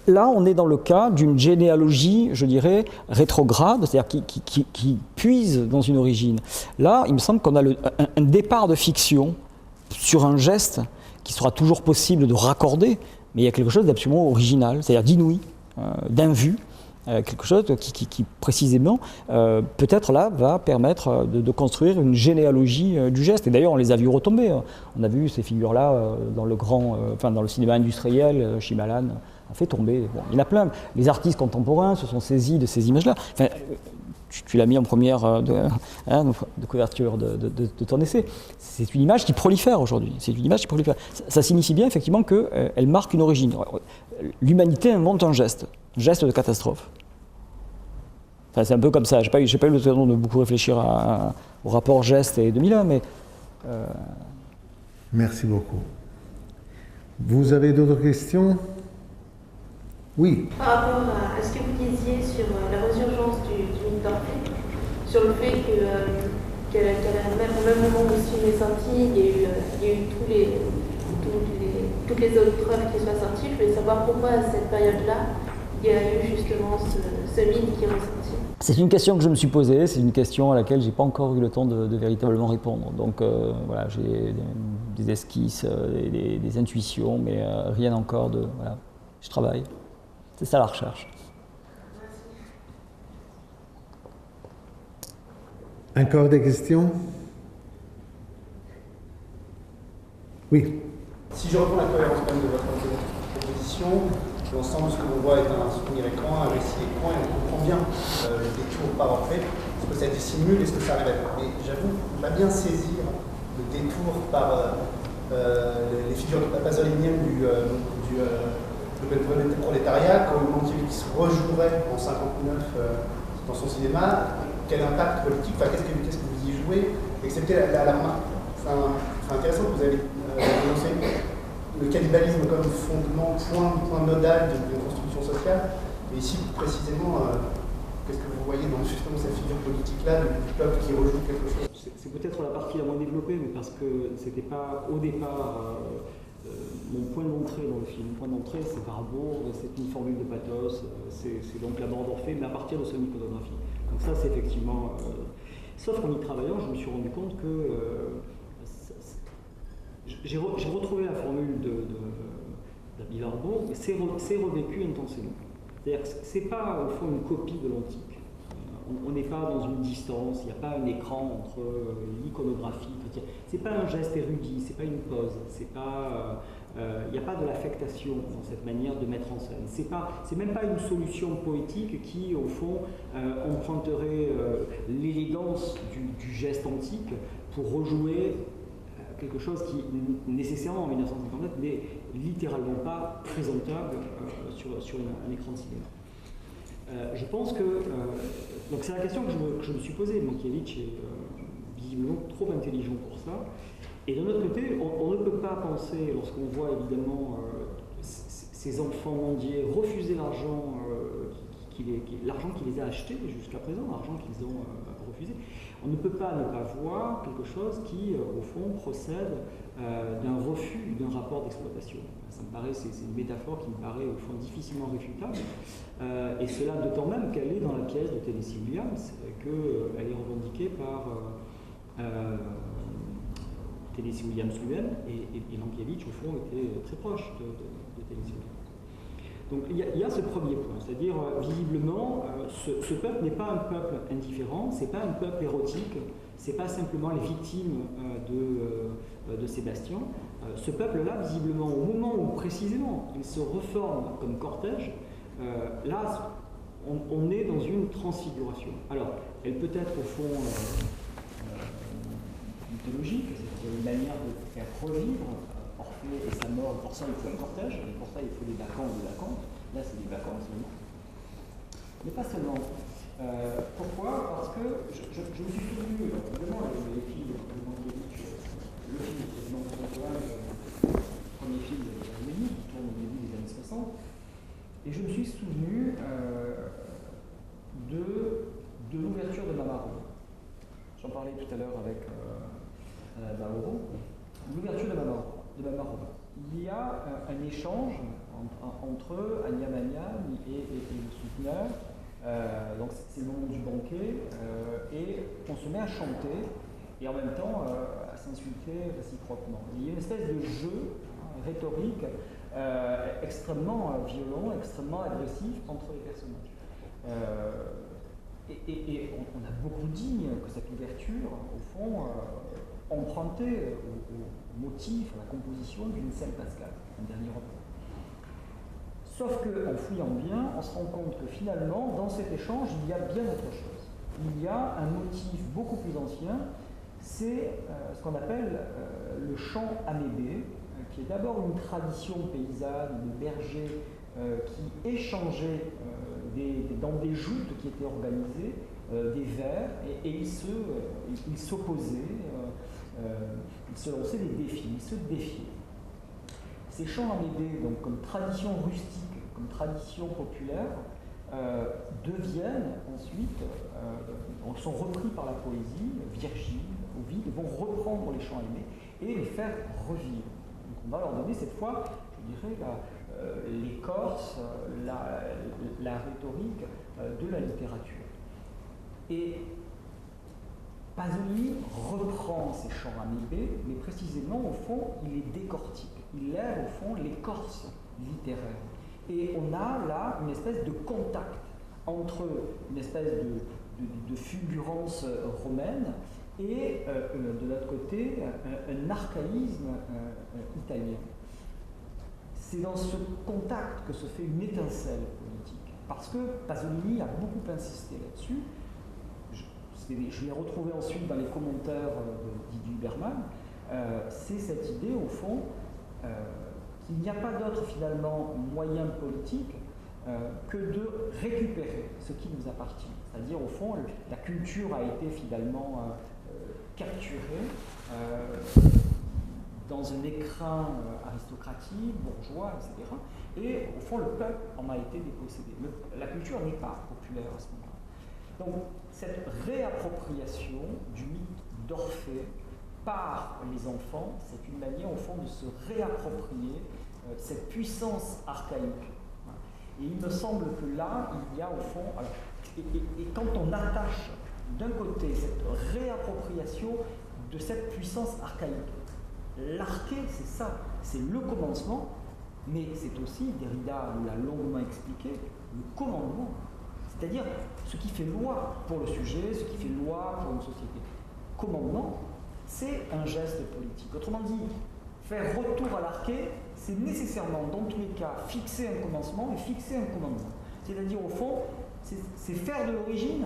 [SPEAKER 1] Là, on est dans le cas d'une généalogie, je dirais, rétrograde, c'est-à-dire qui puise dans une origine. Là, il me semble qu'on a un départ de fiction sur un geste qui sera toujours possible de raccorder, mais il y a quelque chose d'absolument original, c'est-à-dire d'inouï, d'invu, quelque chose qui précisément, peut-être là, va permettre de construire une généalogie du geste. Et d'ailleurs, on les a vus retomber. On a vu ces figures-là dans le cinéma industriel. Shyamalan a fait tomber. Bon, il y en a plein. Les artistes contemporains se sont saisis de ces images-là. Enfin, tu l'as mis en première de couverture de ton essai. C'est une image qui prolifère aujourd'hui. C'est une image qui prolifère. Ça signifie bien effectivement qu'elle marque une origine. L'humanité invente un geste de catastrophe. Enfin, c'est un peu comme ça. J'ai pas eu l'occasion de beaucoup réfléchir au rapport geste et 2001, mais...
[SPEAKER 2] Merci beaucoup. Vous avez d'autres questions? Oui.
[SPEAKER 6] Par rapport à ce que vous disiez sur la résurgence du mythe d'Orphée, sur le fait qu'au même moment où ce film est sorti, il y a eu toutes les autres preuves qui soient sorties. Je voulais savoir pourquoi à cette période-là, il y a eu justement ce mythe qui est ressorti.
[SPEAKER 1] C'est une question que je me suis posée, c'est une question à laquelle je n'ai pas encore eu le temps de véritablement répondre. Donc voilà, j'ai des esquisses, des intuitions, mais rien encore de... Voilà, je travaille. C'est ça la recherche.
[SPEAKER 2] Encore des questions? Oui.
[SPEAKER 7] Si je reprends la cohérence même de votre proposition, l'ensemble de ce que l'on voit est un souvenir écran, un récit écran, et on comprend bien le détour par Orphée, ce que ça dissimule et ce que ça révèle. Mais j'avoue, pas bien saisir le détour par les figures pasoliniennes du prolétariat, quand Mankiewicz rejouerait en 1959 dans son cinéma, quel impact politique, qu'est-ce que vous y jouez, excepté la remarque. C'est intéressant que vous avez dénoncé le cannibalisme comme fondement, point nodal de construction sociale. Mais ici, précisément, qu'est-ce que vous voyez dans justement cette figure politique-là du peuple qui rejoue quelque chose?
[SPEAKER 1] C'est peut-être la partie la moins développée, mais parce que c'était pas au départ mon point d'entrée dans le film. Le point d'entrée, c'est Warburg, c'est une formule de pathos, c'est donc la mort d'Orphée, mais à partir de son iconographie. Donc ça, c'est effectivement... sauf qu'en y travaillant, je me suis rendu compte que... j'ai retrouvé la formule d'Abby Warburg, mais c'est revécu intensément. C'est-à-dire que ce n'est pas, au fond, une copie de l'antique. On n'est pas dans une distance, il n'y a pas un écran entre l'iconographie. Ce n'est pas un geste érudit, ce n'est pas une pose, il n'y a pas de l'affectation dans cette manière de mettre en scène. C'est même pas une solution poétique qui, au fond, emprunterait l'élégance du geste antique pour rejouer quelque chose qui, nécessairement en 1959, n'est littéralement pas présentable sur un écran de cinéma. Je pense que... donc c'est la question que je me suis posée. Mankiewicz est visiblement trop intelligent pour ça. Et d'un autre côté, on ne peut pas penser, lorsqu'on voit évidemment ces enfants mendier refuser l'argent l'argent qui les a achetés jusqu'à présent, l'argent qu'ils ont refusé, on ne peut pas ne pas voir quelque chose qui, au fond, procède d'un refus d'un rapport d'exploitation. Ça me paraît, c'est une métaphore qui me paraît, au fond, difficilement réfutable. Et cela d'autant même qu'elle est dans la pièce de Tennessee Williams, qu'elle est revendiquée par Tennessee Williams lui-même, et Mankiewicz, au fond, était très proche de Tennessee Williams. Donc il y a ce premier point, c'est-à-dire visiblement ce peuple n'est pas un peuple indifférent, c'est pas un peuple érotique, c'est pas simplement les victimes de Sébastien. Ce peuple-là, visiblement, au moment où précisément il se reforme comme cortège, là on est dans une transfiguration. Alors elle peut être au fond mythologique, c'est une manière de faire revivre Orphée et sa mort. Pour ça il faut un cortège, et pour ça il faut des bacchantes et des bacchantes. Là c'est des bacchantes seulement. Mais pas seulement. Pourquoi? Parce que je me suis souvenu, évidemment, les films de Mankiewicz, le film quasiment contemporain, le premier film de Mélie, qui tourne au début des années 60, et je me suis souvenu de l'ouverture de Mamaro. J'en parlais tout à l'heure avec Baoro. L'ouverture de Mamaro. Il y a un échange entre Anya Mania et le souteneur. Donc c'est le moment du banquet et on se met à chanter et en même temps à s'insulter réciproquement. Il y a une espèce de jeu rhétorique extrêmement violent, extrêmement agressif entre les personnages. Et on a beaucoup dit que cette ouverture, au fond, empruntait au motif, à la composition d'une scène pascale, un dernier repos. Sauf qu'en fouillant bien, on se rend compte que finalement, dans cet échange, il y a bien autre chose. Il y a un motif beaucoup plus ancien, c'est ce qu'on appelle le chant amébé, qui est d'abord une tradition paysanne de bergers qui échangeaient dans des joutes qui étaient organisées des vers et ils s'opposaient, ils se lançaient des défis, ils se défiaient. Ces chants amébés, donc comme tradition rustique, comme tradition populaire, deviennent ensuite, sont repris par la poésie. Virgile, Ovide vont reprendre les chants aimés et les faire revivre. Donc on va leur donner cette fois, je dirais, l'écorce, la rhétorique de la littérature. Et Pasolini reprend ces chants amébés, mais précisément, au fond, il les décortique. Il lève, au fond, l'écorce littéraire. Et on a là une espèce de contact entre une espèce de fulgurance romaine et, de l'autre côté, un archaïsme italien. C'est dans ce contact que se fait une étincelle politique. Parce que Pasolini a beaucoup insisté là-dessus. Je l'ai retrouvé ensuite dans les commentaires de Didier Huberman. C'est cette idée, au fond, qu'il n'y a pas d'autre, finalement, moyen politique que de récupérer ce qui nous appartient. C'est-à-dire, au fond, la culture a été finalement capturée dans un écrin aristocratique, bourgeois, etc. Et, au fond, le peuple en a été dépossédé. La culture n'est pas populaire à ce moment-là. Donc, cette réappropriation du mythe d'Orphée par les enfants, c'est une manière, au fond, de se réapproprier cette puissance archaïque. Et il me semble que là, il y a, au fond... Alors, et quand on attache, d'un côté, cette réappropriation de cette puissance archaïque, l'arché, c'est ça, c'est le commencement, mais c'est aussi, Derrida l'a longuement expliqué, le commandement. C'est-à-dire ce qui fait loi pour le sujet, ce qui fait loi pour une société. Commandement, c'est un geste politique. Autrement dit, faire retour à l'arché, c'est nécessairement, dans tous les cas, fixer un commencement et fixer un commandement. C'est-à-dire, au fond, c'est faire de l'origine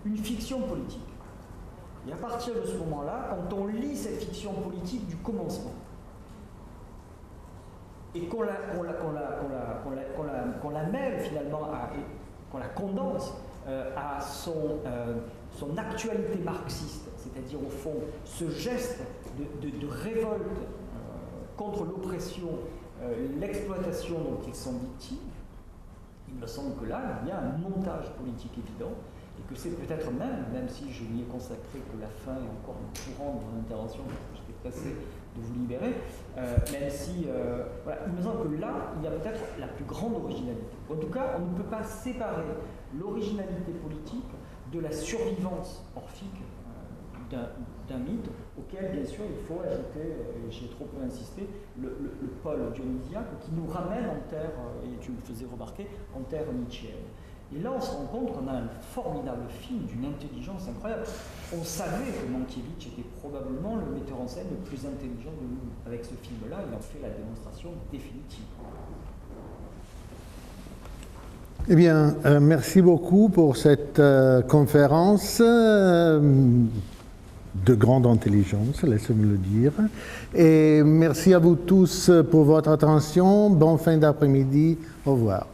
[SPEAKER 1] une fiction politique. Et à partir de ce moment-là, quand on lit cette fiction politique du commencement, et qu'on la mêle finalement qu'on la condense à son actualité marxiste, c'est-à-dire au fond ce geste de révolte contre l'oppression, l'exploitation dont ils sont victimes, il me semble que là, il y a un montage politique évident, et que c'est peut-être même si je n'y ai consacré que la fin et encore un courant de mon intervention, j'étais pressé de vous libérer, même si, voilà, il me semble que là, il y a peut-être la plus grande originalité. En tout cas, on ne peut pas séparer l'originalité politique de la survivance orphique d'un mythe, auquel, bien sûr, il faut ajouter, j'ai trop peu insisté, le pôle dionysiaque qui nous ramène en terre, et tu me faisais remarquer, en terre nietzschéenne. Et là, on se rend compte qu'on a un formidable film d'une intelligence incroyable. On savait que Mankiewicz était probablement le metteur en scène le plus intelligent de nous. Avec ce film-là, il en fait la démonstration définitive.
[SPEAKER 2] Eh bien, merci beaucoup pour cette conférence de grande intelligence, laissez-moi le dire. Et merci à vous tous pour votre attention. Bonne fin d'après-midi. Au revoir.